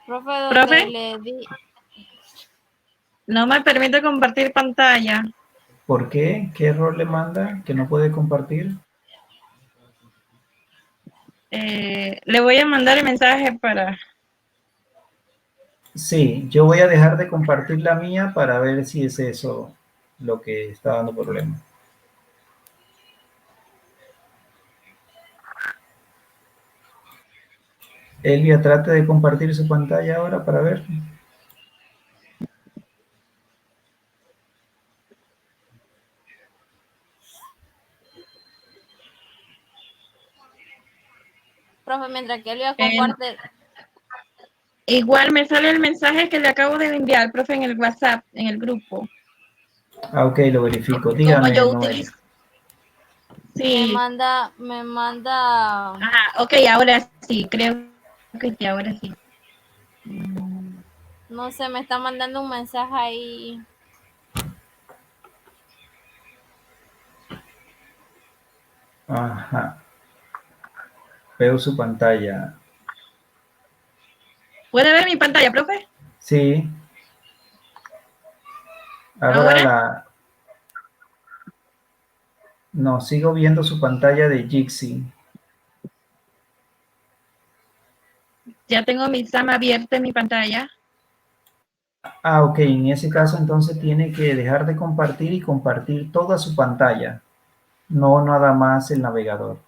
Profe, donde Profe, le di, no me permite compartir pantalla. ¿Por qué? ¿Qué error le manda que no puede compartir? Le voy a mandar el mensaje para... Sí, yo voy a dejar de compartir la mía para ver si es eso lo que está dando problema. Elvia, trate de compartir su pantalla ahora para ver. profe, mientras que él iba a compartir. Igual me sale el mensaje que le acabo de enviar, profe, en el WhatsApp, en el grupo. Ah, ok, lo verifico. Como Dígame, yo Noel. utilizo. Sí. Me manda. Ajá, ok, ahora sí, creo que sí, ahora sí. No sé, me está mandando un mensaje ahí. Ajá. Veo su pantalla. ¿Puede ver mi pantalla, profe? Sí. Abra ¿Ahora? la... No, sigo viendo su pantalla de Jitsi. Ya tengo mi Sam abierta en mi pantalla. Ah, ok. En ese caso, entonces tiene que dejar de compartir y compartir toda su pantalla. No nada más el navegador.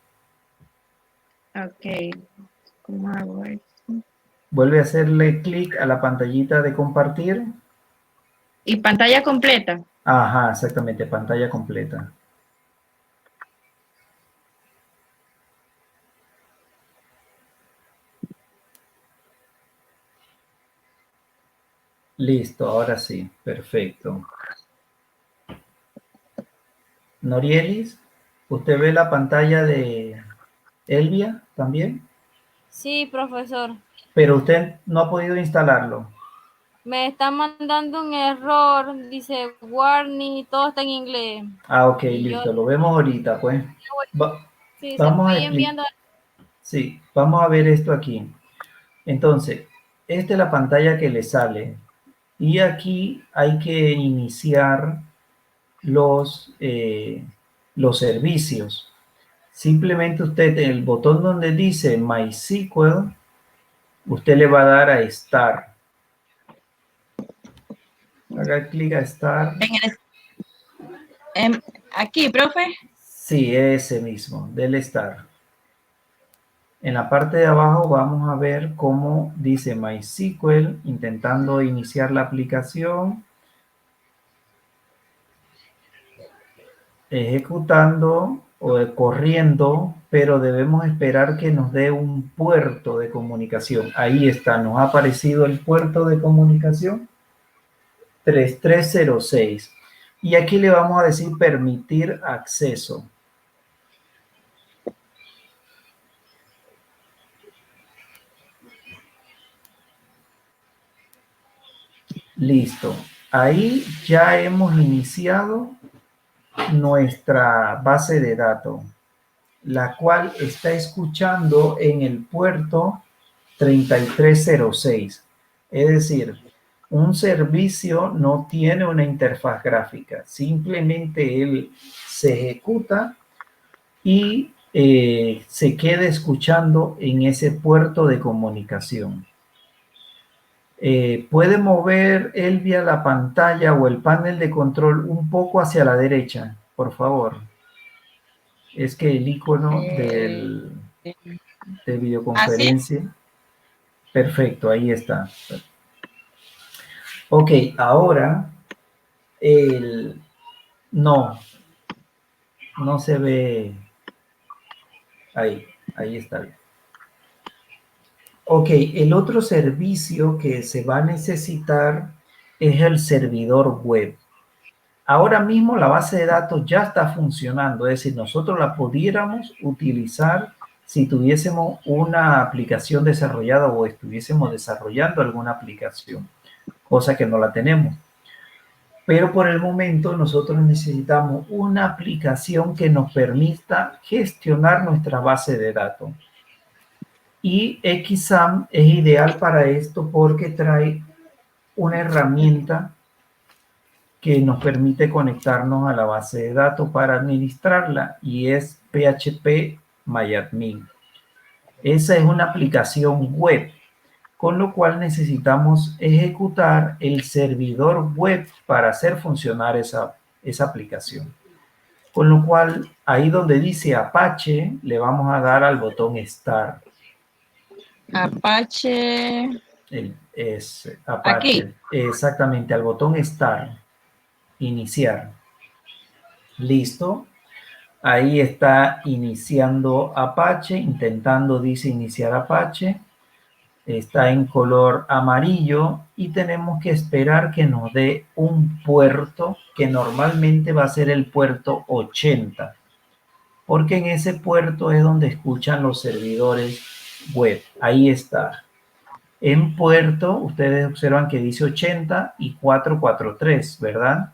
Ok. ¿Cómo hago eso? Vuelve a hacerle clic a la pantallita de compartir. Y pantalla completa. Ajá, exactamente, pantalla completa. Listo, ahora sí, perfecto. Norielis, ¿usted ve la pantalla de Elvia también? Sí, profesor. Pero usted no ha podido instalarlo. Me está mandando un error. Dice warning, todo está en inglés. Ah, ok, Y yo, listo, lo vemos ahorita, pues. sí, se lo Vamos a voy enviando. Sí, vamos a ver esto aquí. Entonces, esta es la pantalla que le sale. Y aquí hay que iniciar los servicios. Simplemente usted, en el botón donde dice MySQL, usted le va a dar a Start. Haga clic a Start. Aquí, profe. Sí, ese mismo, del Start. En la parte de abajo vamos a ver cómo dice MySQL, intentando iniciar la aplicación, ejecutando o corriendo, pero debemos esperar que nos dé un puerto de comunicación. Ahí está, nos ha aparecido el puerto de comunicación 3306. Y aquí le vamos a decir permitir acceso. Listo. Ahí ya hemos iniciado nuestra base de datos, la cual está escuchando en el puerto 3306. Es decir, un servicio no tiene una interfaz gráfica, simplemente él se ejecuta y se queda escuchando en ese puerto de comunicación. ¿Puede mover Elvia la pantalla o el panel de control un poco hacia la derecha, por favor? Es que el icono de videoconferencia. Perfecto, ahí está. Ok, ahora no se ve ahí está bien. Ok, el otro servicio que se va a necesitar es el servidor web. Ahora mismo la base de datos ya está funcionando, es decir, nosotros la pudiéramos utilizar si tuviésemos una aplicación desarrollada o estuviésemos desarrollando alguna aplicación, cosa que no la tenemos. Pero por el momento nosotros necesitamos una aplicación que nos permita gestionar nuestra base de datos. Y XAMPP es ideal para esto porque trae una herramienta que nos permite conectarnos a la base de datos para administrarla y es PHP-MyAdmin. Esa es una aplicación web, con lo cual necesitamos ejecutar el servidor web para hacer funcionar esa aplicación. Con lo cual, ahí donde dice Apache, le vamos a dar al botón Start. Apache. Es Apache. Aquí. Exactamente, al botón Start. Iniciar. Listo. Ahí está iniciando Apache, intentando, dice, iniciar Apache. Está en color amarillo y tenemos que esperar que nos dé un puerto que normalmente va a ser el puerto 80, porque en ese puerto es donde escuchan los servidores web. Ahí está. En puerto, ustedes observan que dice 80 y 443, ¿verdad?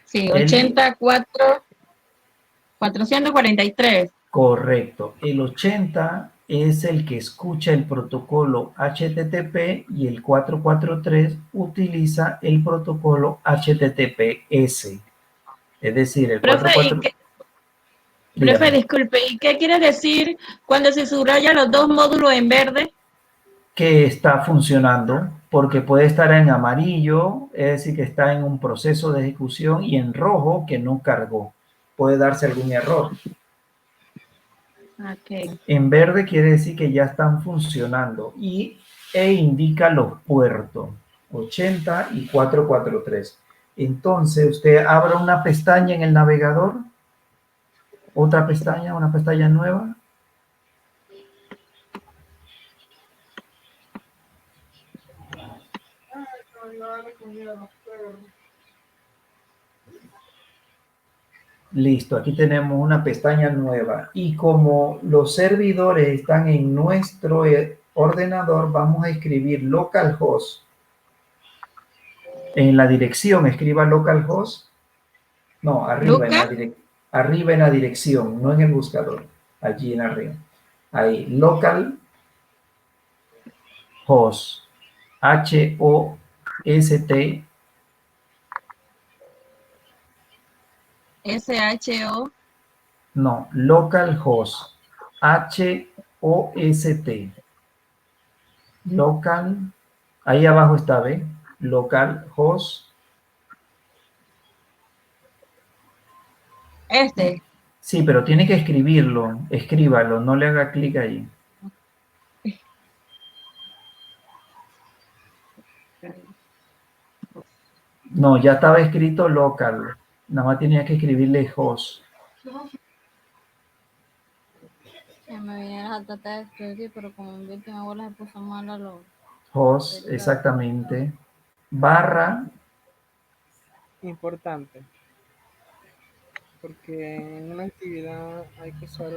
Sí, 84, 443. Correcto. El 80 es el que escucha el protocolo HTTP y el 443 utiliza el protocolo HTTPS. Es decir, el Profe, 443... profe, disculpe, ¿y qué quiere decir cuando se subrayan los dos módulos en verde? Que está funcionando, porque puede estar en amarillo, es decir, que está en un proceso de ejecución, y en rojo, que no cargó. Puede darse algún error. Okay. En verde quiere decir que ya están funcionando e indica los puertos 80 y 443. Entonces usted abra una pestaña en el navegador, otra pestaña, una pestaña nueva. Listo, aquí tenemos una pestaña nueva y como los servidores están en nuestro ordenador, vamos a escribir localhost. En la dirección escriba localhost. No, arriba en la dirección, no en el buscador. Allí en arriba. Ahí, localhost. H-O-S-T. S-H-O. No, localhost. H-O-S-T. Local. Ahí abajo está, ¿ve? Localhost. Sí, pero tiene que escribirlo. Escríbalo, no le haga clic ahí. No, ya estaba escrito local. Nada más tenía que escribirle host. Me vinieron a tratar de escribir, pero como vi que mi abuela se puso mala, lo... Host, exactamente. Barra. Importante. Porque en una actividad hay que usar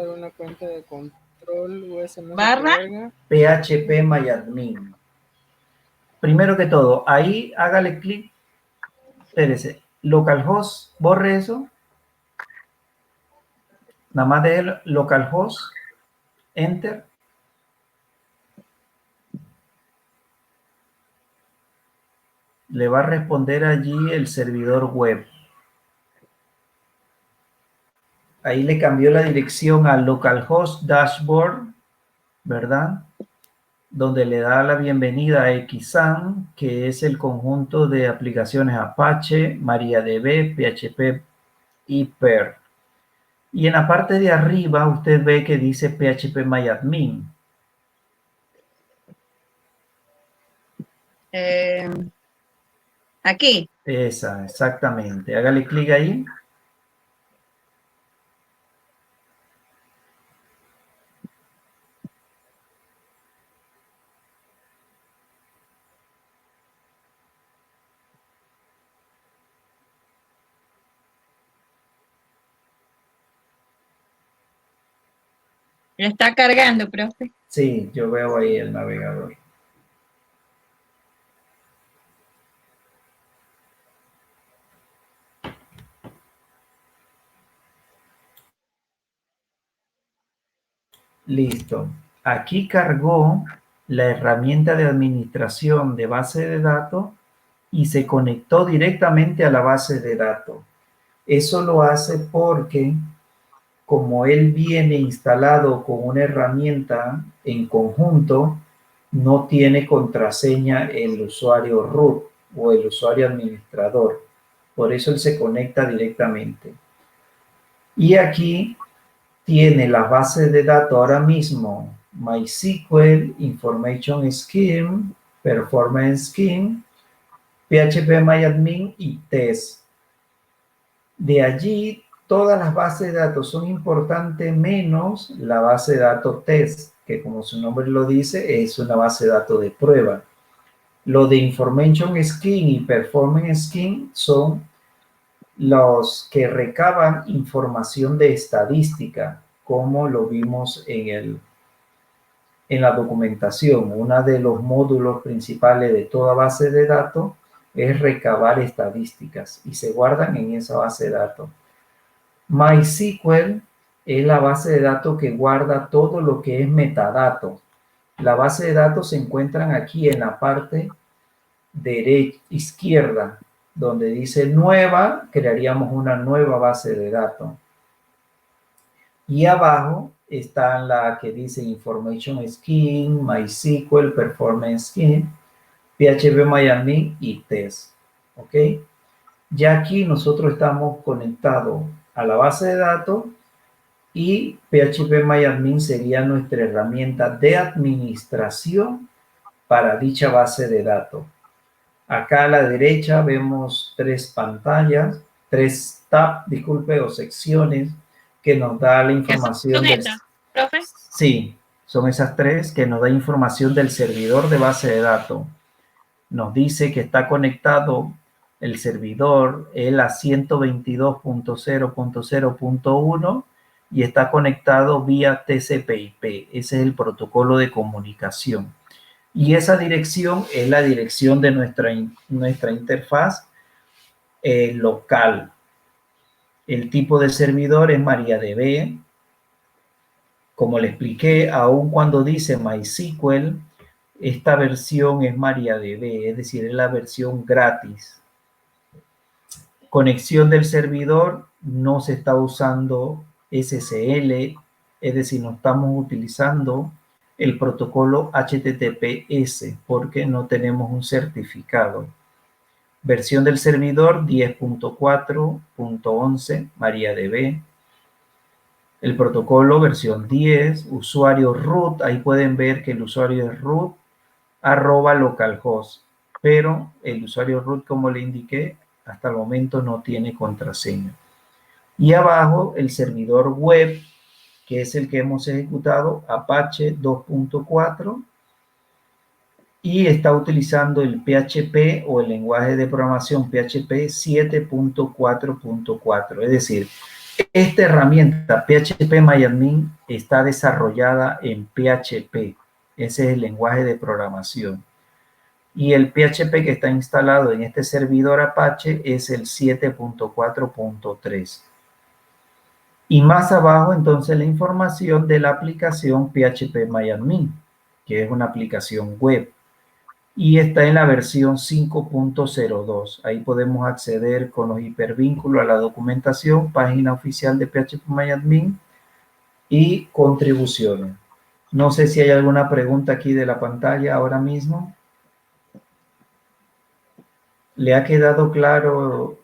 una cuenta de control USM barra phpMyAdmin. Primero que todo, ahí hágale clic. Espérese. Localhost, borre eso. Nada más de localhost. Enter. Le va a responder allí el servidor web. Ahí le cambió la dirección a localhost dashboard, ¿verdad? Donde le da la bienvenida a Xamarin, que es el conjunto de aplicaciones Apache, MariaDB, PHP y PER. Y en la parte de arriba usted ve que dice phpMyAdmin. Aquí. Esa, exactamente. Hágale clic ahí. Está cargando, profe. Sí, yo veo ahí el navegador. Listo. Aquí cargó la herramienta de administración de base de datos y se conectó directamente a la base de datos. Eso lo hace porque como él viene instalado con una herramienta en conjunto, no tiene contraseña el usuario root o el usuario administrador. Por eso él se conecta directamente. Y aquí tiene las bases de datos ahora mismo, MySQL, Information Scheme, Performance Scheme, phpMyAdmin y test. De allí, todas las bases de datos son importantes menos la base de datos test, que como su nombre lo dice, es una base de datos de prueba. Lo de Information Scheme y Performance Scheme son los que recaban información de estadística, como lo vimos en la documentación. Uno de los módulos principales de toda base de datos es recabar estadísticas y se guardan en esa base de datos. MySQL es la base de datos que guarda todo lo que es metadatos. La base de datos se encuentran aquí en la parte izquierda, donde dice nueva, crearíamos una nueva base de datos. Y abajo está la que dice Information Scheme, MySQL, Performance Scheme, phpMyAdmin y test. ¿Ok? Ya aquí nosotros estamos conectados a la base de datos y phpMyAdmin sería nuestra herramienta de administración para dicha base de datos. Acá a la derecha vemos tres tabs, disculpe, o secciones que nos da la información del... ¿Profe? Sí, son esas tres que nos da información del servidor de base de datos. Nos dice que está conectado el servidor a 122.0.0.1 y está conectado vía TCP/IP. Ese es el protocolo de comunicación. Y esa dirección es la dirección de nuestra interfaz local. El tipo de servidor es MariaDB. Como le expliqué, aun cuando dice MySQL, esta versión es MariaDB, es decir, es la versión gratis. Conexión del servidor, no se está usando SSL, es decir, no estamos utilizando el protocolo HTTPS porque no tenemos un certificado. Versión del servidor 10.4.11 MariaDB. El protocolo versión 10, usuario root, ahí pueden ver que el usuario es root @localhost, pero el usuario root, como le indiqué, hasta el momento no tiene contraseña. Y abajo el servidor web, que es el que hemos ejecutado, Apache 2.4, y está utilizando el PHP o el lenguaje de programación PHP 7.4.4. Es decir, esta herramienta phpMyAdmin está desarrollada en PHP. Ese es el lenguaje de programación. Y el PHP que está instalado en este servidor Apache es el 7.4.3. Y más abajo, entonces, la información de la aplicación phpMyAdmin, que es una aplicación web. Y está en la versión 5.02. Ahí podemos acceder con los hipervínculos a la documentación, página oficial de phpMyAdmin y contribuciones. No sé si hay alguna pregunta aquí de la pantalla ahora mismo. ¿Le ha quedado claro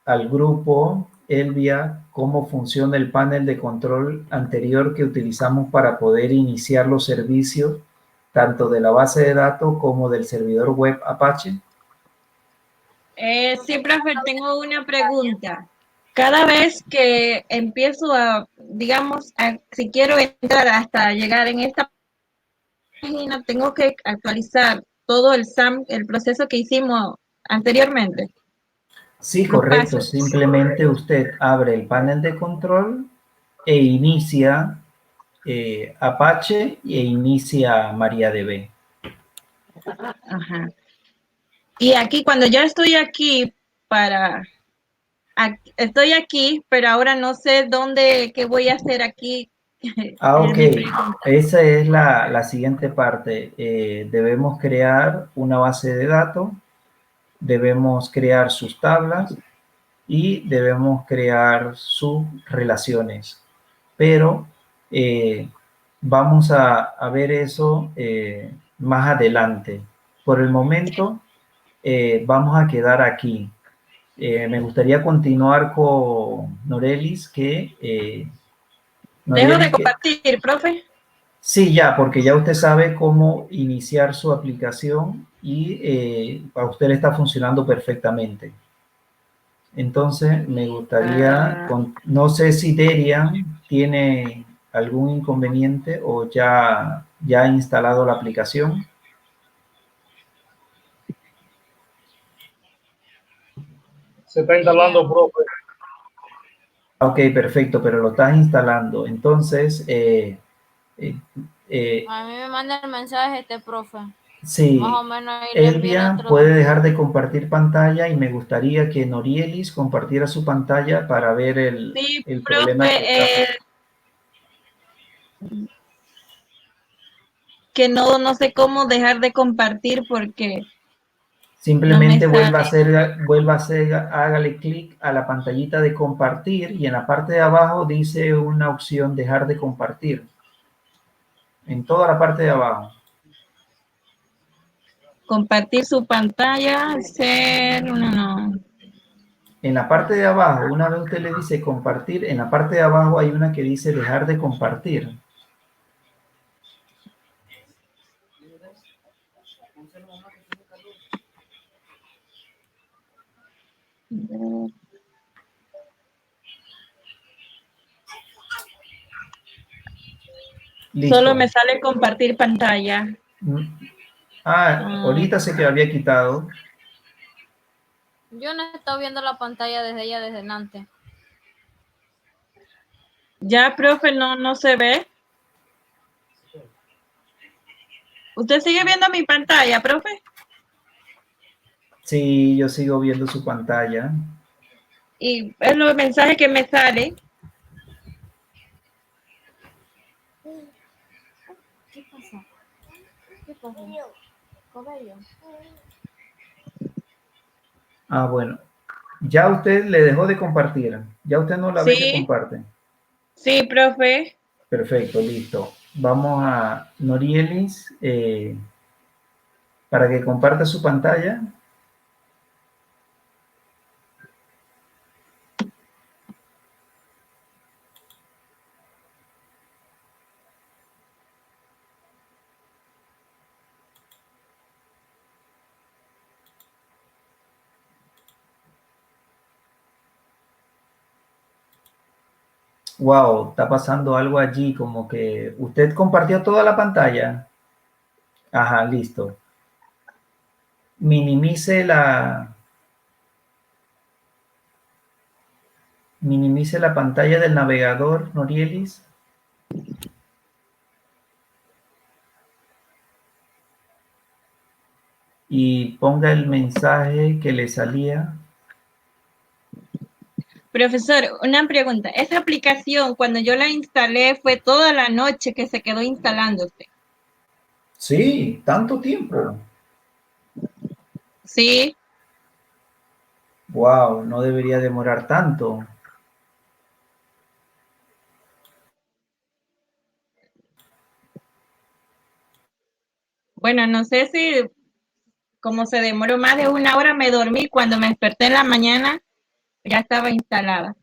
al grupo, Elvia, cómo funciona el panel de control anterior que utilizamos para poder iniciar los servicios, tanto de la base de datos como del servidor web Apache? Sí, profe, tengo una pregunta. Cada vez que empiezo digamos, si quiero entrar hasta llegar en esta página, tengo que actualizar todo el proceso que hicimos anteriormente. Sí, correcto. Simplemente usted abre el panel de control e inicia Apache e inicia MariaDB. Ajá. Y aquí, cuando ya estoy aquí estoy aquí, pero ahora no sé qué voy a hacer aquí. Ok. Esa es la siguiente parte. Debemos crear una base de datos, debemos crear sus tablas y debemos crear sus relaciones. Pero vamos a ver eso más adelante. Por el momento, vamos a quedar aquí. Me gustaría continuar con Norelis, Dejo de compartir, profe. Sí, ya, porque ya usted sabe cómo iniciar su aplicación y para usted le está funcionando perfectamente. Entonces, me gustaría, no sé si Derian tiene algún inconveniente o ya ha instalado la aplicación. Se está instalando, profe. Ok, perfecto, pero lo estás instalando. Entonces, A mí me manda el mensaje este profe. Más sí, o menos ahí le envié la Elvia puede introducción. dejar de compartir pantalla y me gustaría que Norielis compartiera su pantalla para ver Sí, el problema que está. profe, que no sé cómo dejar de compartir porque no me Simplemente sale. hágale clic a la pantallita de compartir y en la parte de abajo dice una opción dejar de compartir. En toda la parte de abajo. Compartir su pantalla, no. En la parte de abajo, una vez usted le dice compartir, en la parte de abajo hay una que dice dejar de compartir. Listo. Solo me sale compartir pantalla. Ahorita se que había quitado. Yo no he estado viendo la pantalla desde ella desde antes. Ya, profe, no se ve. ¿Usted sigue viendo mi pantalla, profe? Sí, yo sigo viendo su pantalla. Y es los mensajes que me sale. ¿Qué pasa? ¿Qué pasa? Cabello. Bueno. Ya usted le dejó de compartir. Ya usted no la ve que Sí, comparte. sí, profe. Perfecto, listo. Vamos a Norielis para que comparta su pantalla. Wow, está pasando algo allí, como que usted compartió toda la pantalla. Ajá, listo. Minimice la pantalla del navegador, Norielis. Y ponga el mensaje que le salía. Profesor, una pregunta. Esa aplicación, cuando yo la instalé, fue toda la noche que se quedó instalándose. Sí, tanto tiempo. Sí. Wow, no debería demorar tanto. Bueno, no sé si como se demoró más de una hora, me dormí. Cuando me desperté en la mañana, ya estaba instalada.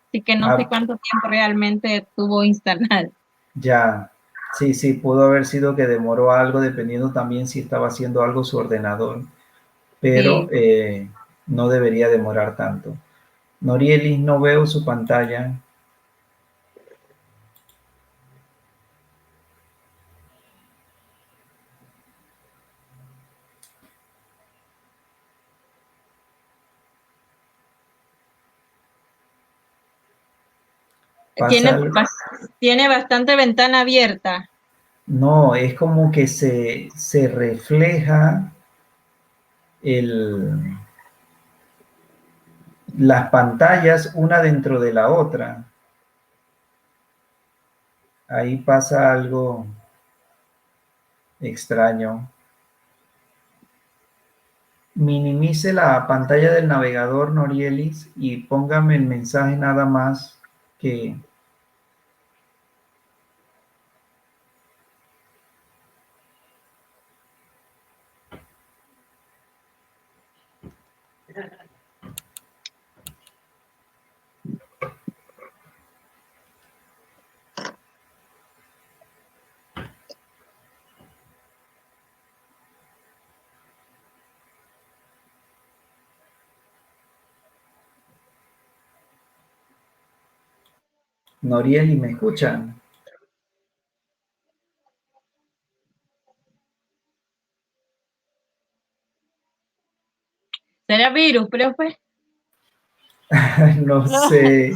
Así que no sé Ah, cuánto tiempo realmente estuvo instalada. ya, sí, pudo haber sido que demoró algo, dependiendo también si estaba haciendo algo su ordenador, pero Sí. no debería demorar tanto. Norielis, no veo su pantalla. Tiene, Pasa algo. tiene bastante ventana abierta. No, es como que se refleja las pantallas una dentro de la otra. Ahí pasa algo extraño. Minimice la pantalla del navegador, Norielis, y póngame el mensaje nada más que... Norieli, ¿me escuchan? ¿Será virus, profe? No sé,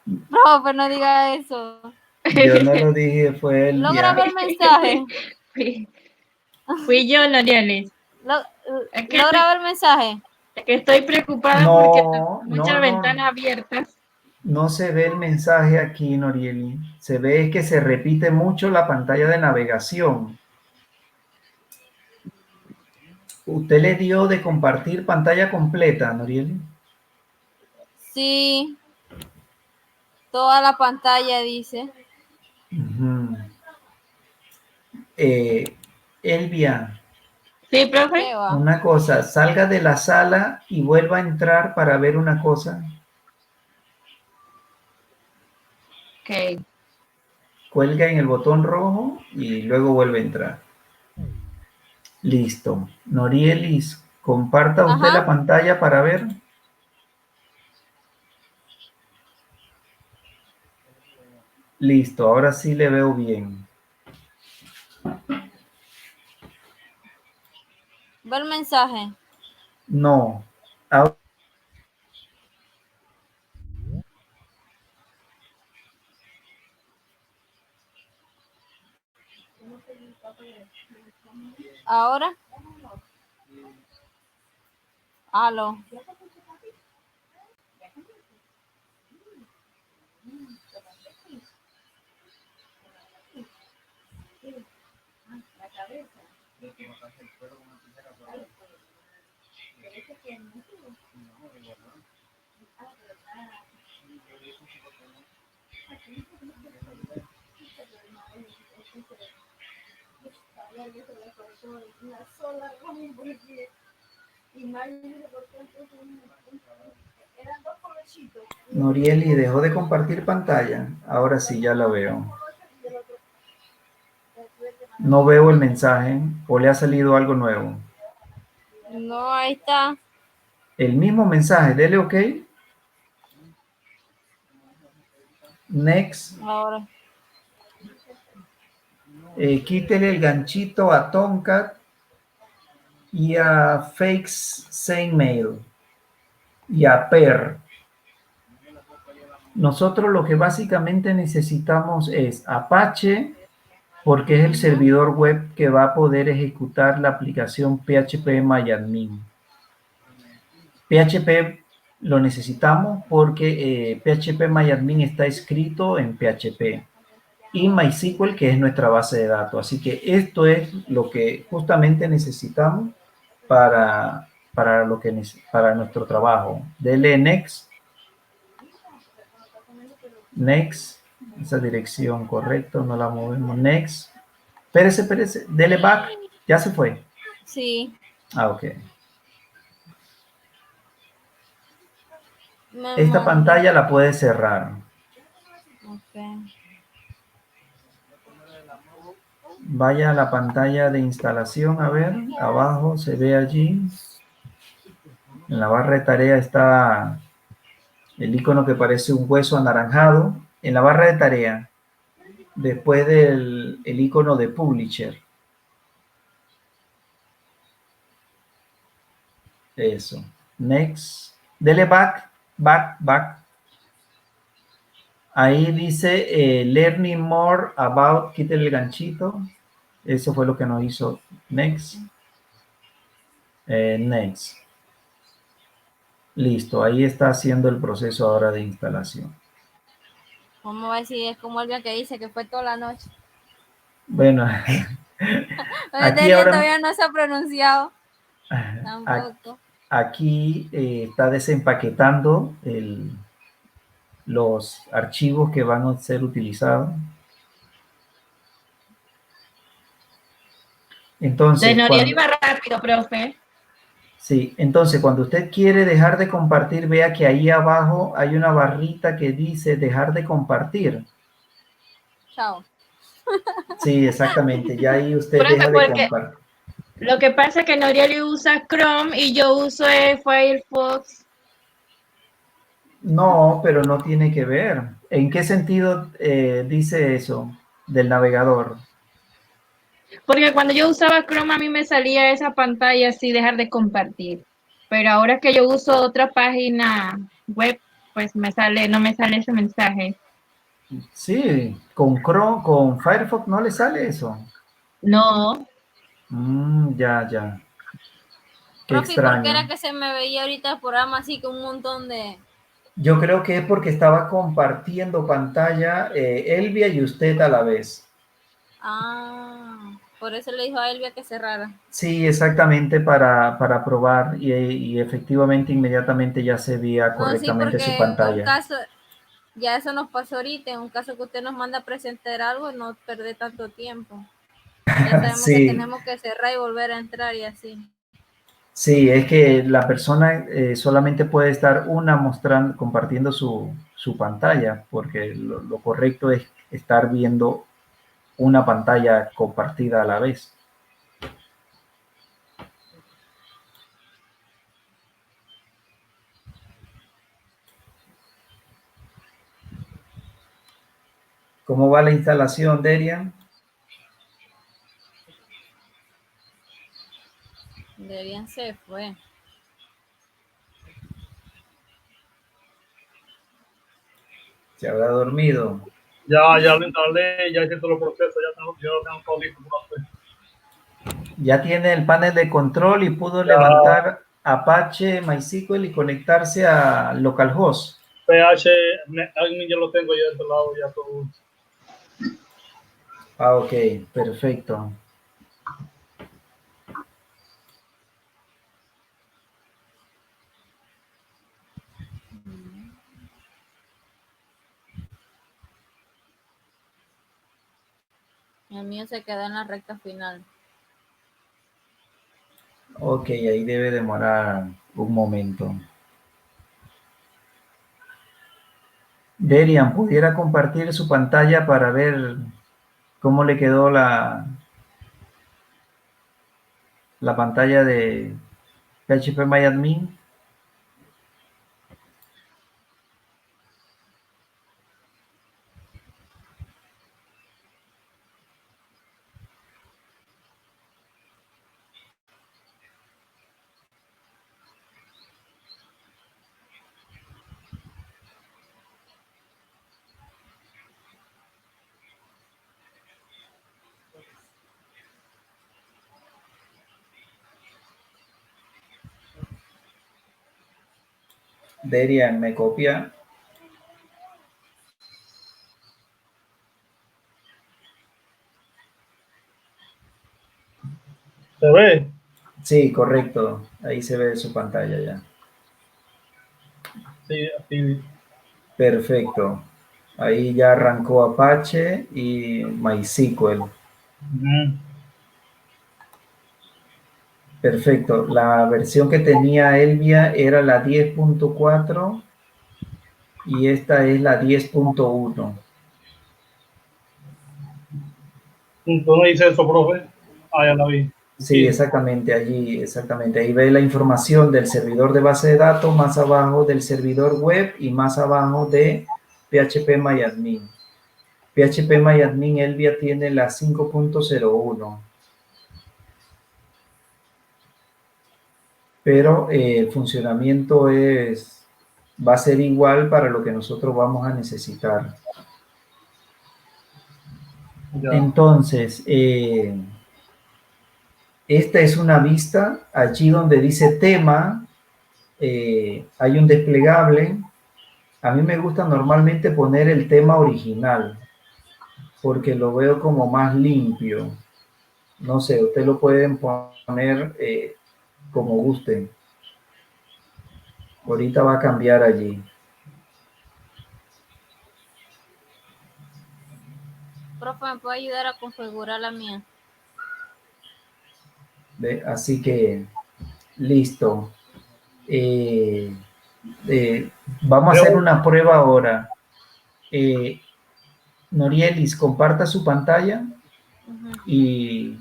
No, pero no diga eso. yo no lo dije, fue ¿Logra Elvia. ver el mensaje? Fui yo, Norielis. Es que ¿Logra ver el mensaje? estoy preocupada porque tengo No, muchas no, no, ventanas abiertas. no se ve el mensaje aquí, Norieli. Se ve que se repite mucho la pantalla de navegación. ¿Usted le dio de compartir pantalla completa, Norieli? Sí, toda la pantalla dice. Ujú. Elvia, ¿Sí, profe? ¿Qué va? una cosa, salga de la sala y vuelva a entrar para ver una cosa. Ok. Cuelga en el botón rojo y luego vuelve a entrar. Listo. Norielis, comparta usted la Ajá. pantalla para ver. Listo, ahora sí le veo bien. Ve el mensaje. No. Ahora Ahora. Aló. Norieli dejó de compartir pantalla. Ahora sí ya la veo. No veo el mensaje o le ha salido algo nuevo. No, ahí está. El mismo mensaje, dele OK. Next. Ahora. Quítele el ganchito a Tomcat y a Fakes Same Mail y a Per. Nosotros lo que básicamente necesitamos es Apache, porque es el servidor web que va a poder ejecutar la aplicación PHP-MyAdmin. PHP lo necesitamos porque PHP-MyAdmin está escrito en PHP y MySQL, que es nuestra base de datos. Así que esto es lo que justamente necesitamos para nuestro trabajo. Dele Next. Next. Esa dirección, correcto, no la movemos. Next. Espérese, dele back. Ya se fue. Sí. Ok. mandó. Esta pantalla la puede cerrar. Ok. Vaya a la pantalla de instalación, a ver, abajo se ve allí. En la barra de tarea está el icono que parece un hueso anaranjado. En la barra de tarea, después del el icono de Publisher. Eso. Next. Dele back. Ahí dice Learning More About, quítale el ganchito. Eso fue lo que nos hizo. Next. Next. Listo, ahí está haciendo el proceso ahora de instalación. Vamos a ver si es como el día que dice que fue toda la noche. Bueno, aquí Delia ahora todavía no se ha pronunciado. Tampoco. aquí está desempaquetando los archivos que van a ser utilizados. Entonces, De Noriel iba rápido, profe. sí, entonces cuando usted quiere dejar de compartir, vea que ahí abajo hay una barrita que dice dejar de compartir. Chao. Sí, exactamente, ya ahí usted Profe, deja de porque compartir. lo que pasa es que Noriel usa Chrome y yo uso Firefox. No, pero no tiene que ver. ¿En qué sentido dice eso del navegador? Porque cuando yo usaba Chrome a mí me salía esa pantalla así, dejar de compartir. Pero ahora que yo uso otra página web, pues no me sale ese mensaje. Sí, con Chrome, con Firefox no le sale eso. No, Ya, ya. Qué Profe, ¿por qué era extraño. que se me veía ahorita el programa así con un montón de... Yo creo que es porque estaba compartiendo pantalla Elvia y usted a la vez. Ah, por eso le dijo a Elvia que cerrara. Sí, exactamente para probar y efectivamente inmediatamente ya se veía No, sí, correctamente su porque en un pantalla. caso, ya eso nos pasó ahorita, en un caso que usted nos manda a presentar algo, no perder tanto tiempo. Ya sabemos que Sí, tenemos que cerrar y volver a entrar y así. sí, es que la persona solamente puede estar una mostrando, compartiendo su pantalla, porque lo correcto es estar viendo una pantalla compartida a la vez. ¿Cómo va la instalación, Derian? Debian se fue. ¿Se habrá dormido? Ya lo instalé, ya hice todos los procesos, ya lo tengo todo listo por hacer. Ya tiene el panel de control y pudo Ya levantar Apache MySQL y conectarse a localhost. PH, admin ya lo tengo ya de este lado, ya todo. Ah, ok, perfecto. El mío se queda en la recta final. Ok, ahí debe demorar un momento. Derian, ¿pudiera compartir su pantalla para ver cómo le quedó la pantalla de PHP Derian, ¿me copia? ¿Se ve? Sí, correcto. Ahí se ve su pantalla ya. Sí, así. Perfecto. Ahí ya arrancó Apache y MySQL. Perfecto. La versión que tenía Elvia era la 10.4 y esta es la 10.1. ¿Tú no dices eso, profe? Ah, ya la vi. Sí, Sí. exactamente, allí, exactamente. Ahí ve la información del servidor de base de datos, más abajo del servidor web y más abajo de PHP PHP Elvia tiene la 5.01, pero el funcionamiento va a ser igual para lo que nosotros vamos a necesitar. Ya. Entonces, esta es una vista, allí donde dice tema, hay un desplegable. A mí me gusta normalmente poner el tema original, porque lo veo como más limpio. No sé, ustedes lo pueden poner como gusten. Ahorita va a cambiar allí. Profe, ¿me puede ayudar a configurar la mía? ¿Ve? Así que, listo. Eh, vamos a hacer Veo. una prueba ahora. Norielis, comparta su pantalla Ujú. y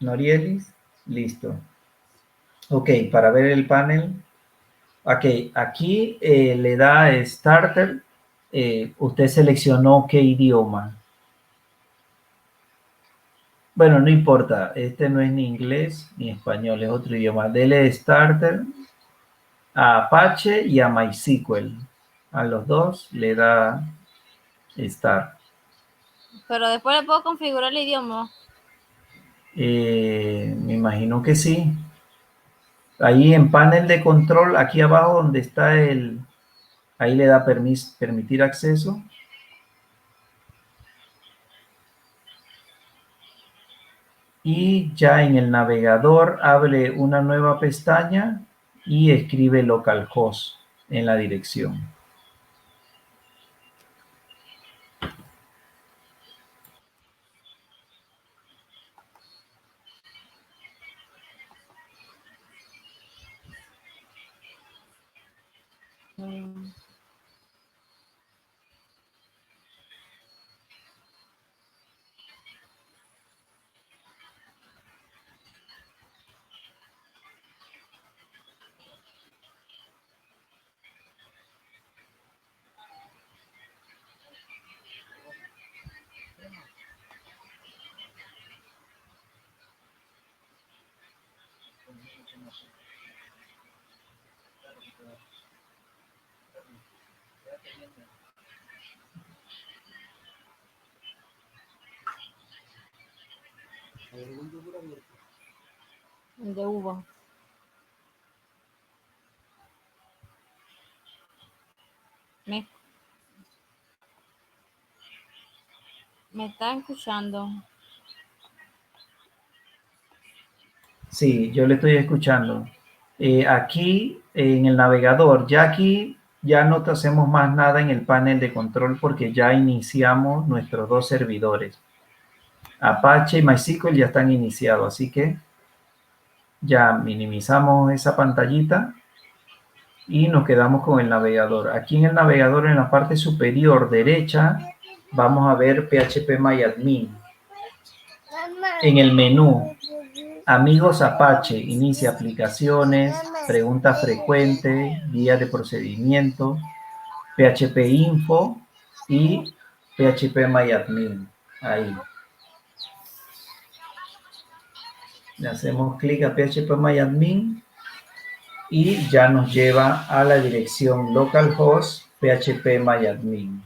Norielis, listo. Ok, para ver el panel. Ok, aquí le da Starter. Usted seleccionó qué idioma. Bueno, no importa. Este no es ni inglés ni español, es otro idioma. Dele Starter a Apache y a MySQL. A los dos le da Start. Pero después le puedo configurar el idioma. Me imagino que sí. Ahí en panel de control, aquí abajo donde está ahí le da permitir acceso. Y ya en el navegador abre una nueva pestaña y escribe localhost en la dirección. El de uva. Me está escuchando. Sí, yo le estoy escuchando. Aquí en el navegador, ya aquí ya no te hacemos más nada en el panel de control porque ya iniciamos nuestros dos servidores. Apache y MySQL ya están iniciados, así que ya minimizamos esa pantallita y nos quedamos con el navegador. Aquí en el navegador, en la parte superior derecha, vamos a ver phpMyAdmin. En el menú, Amigos Apache, inicia aplicaciones, pregunta frecuente, guía de procedimiento, PHP Info y phpMyAdmin. Ahí. Le hacemos clic a phpMyAdmin y ya nos lleva a la dirección localhost phpMyAdmin.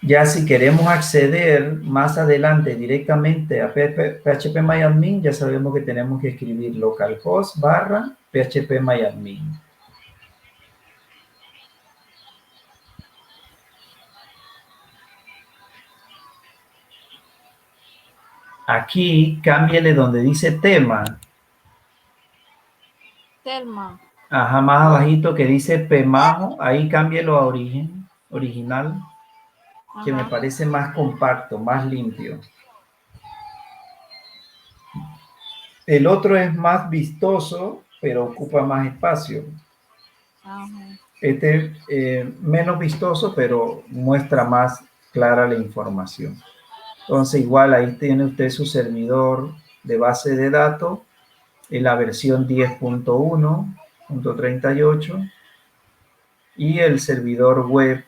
Ya si queremos acceder más adelante directamente a phpMyAdmin, ya sabemos que tenemos que escribir localhost / phpMyAdmin. Aquí cámbiale donde dice tema. Telma. Ajá, más abajito que dice PMajo, ahí cámbielo a original, que me Ajá. parece más compacto, más limpio. El otro es más vistoso, pero ocupa más espacio. Ajá. Este menos vistoso, pero muestra más clara la información. Entonces, igual ahí tiene usted su servidor de base de datos en la versión 10.1.38 y el servidor web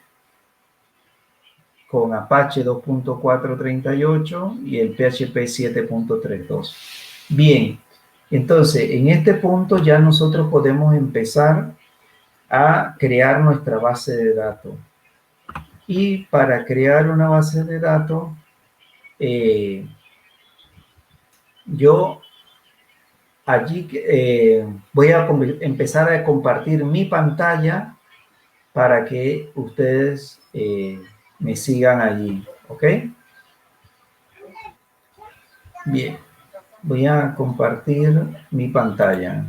con Apache 2.438 y el PHP 7.32. Bien, entonces en este punto ya nosotros podemos empezar a crear nuestra base de datos. Y para crear una base de datos, yo allí voy a empezar a compartir mi pantalla para que ustedes me sigan allí, ¿ok? Bien, voy a compartir mi pantalla.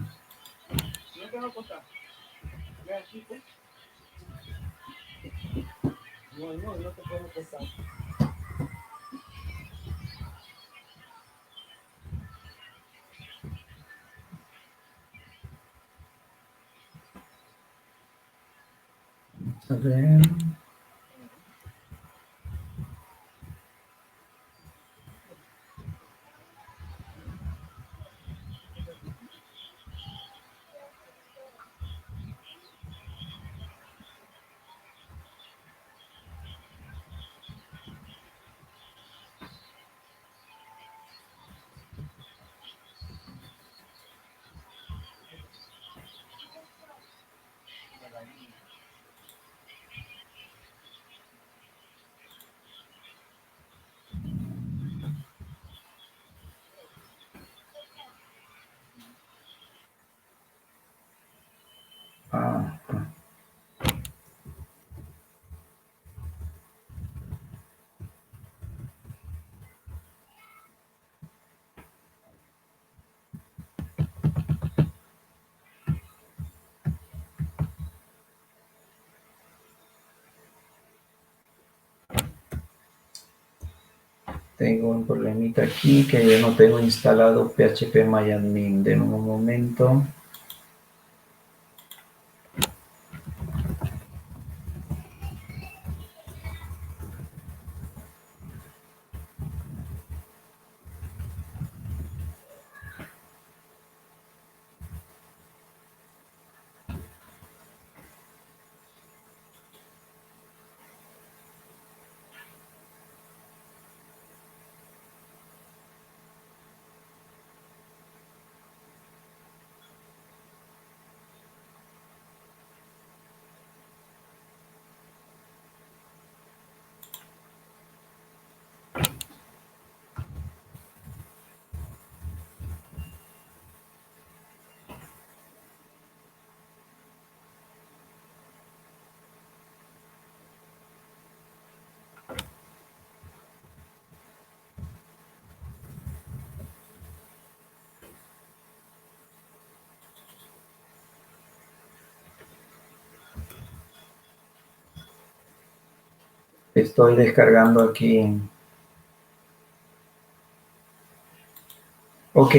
A ver. Tengo un problemita aquí que yo no tengo instalado phpMyAdmin. Denme un momento. Estoy descargando aquí. Ok,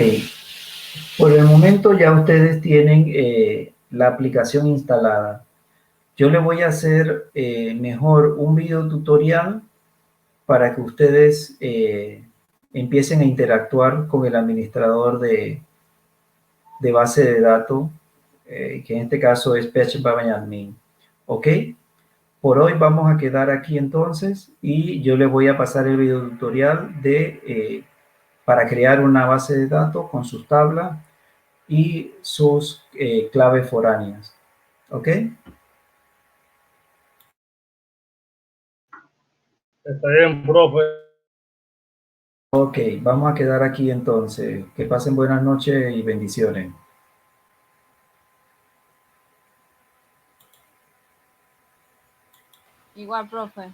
por el momento ya ustedes tienen la aplicación instalada. Yo le voy a hacer mejor un video tutorial para que ustedes empiecen a interactuar con el administrador de base de datos, que en este caso es phpMyAdmin. ¿Ok? Por hoy vamos a quedar aquí entonces y yo les voy a pasar el video tutorial para crear una base de datos con sus tablas y sus claves foráneas. ¿Ok? Está bien, profe. Ok, vamos a quedar aquí entonces. Que pasen buenas noches y bendiciones. Igual, profe.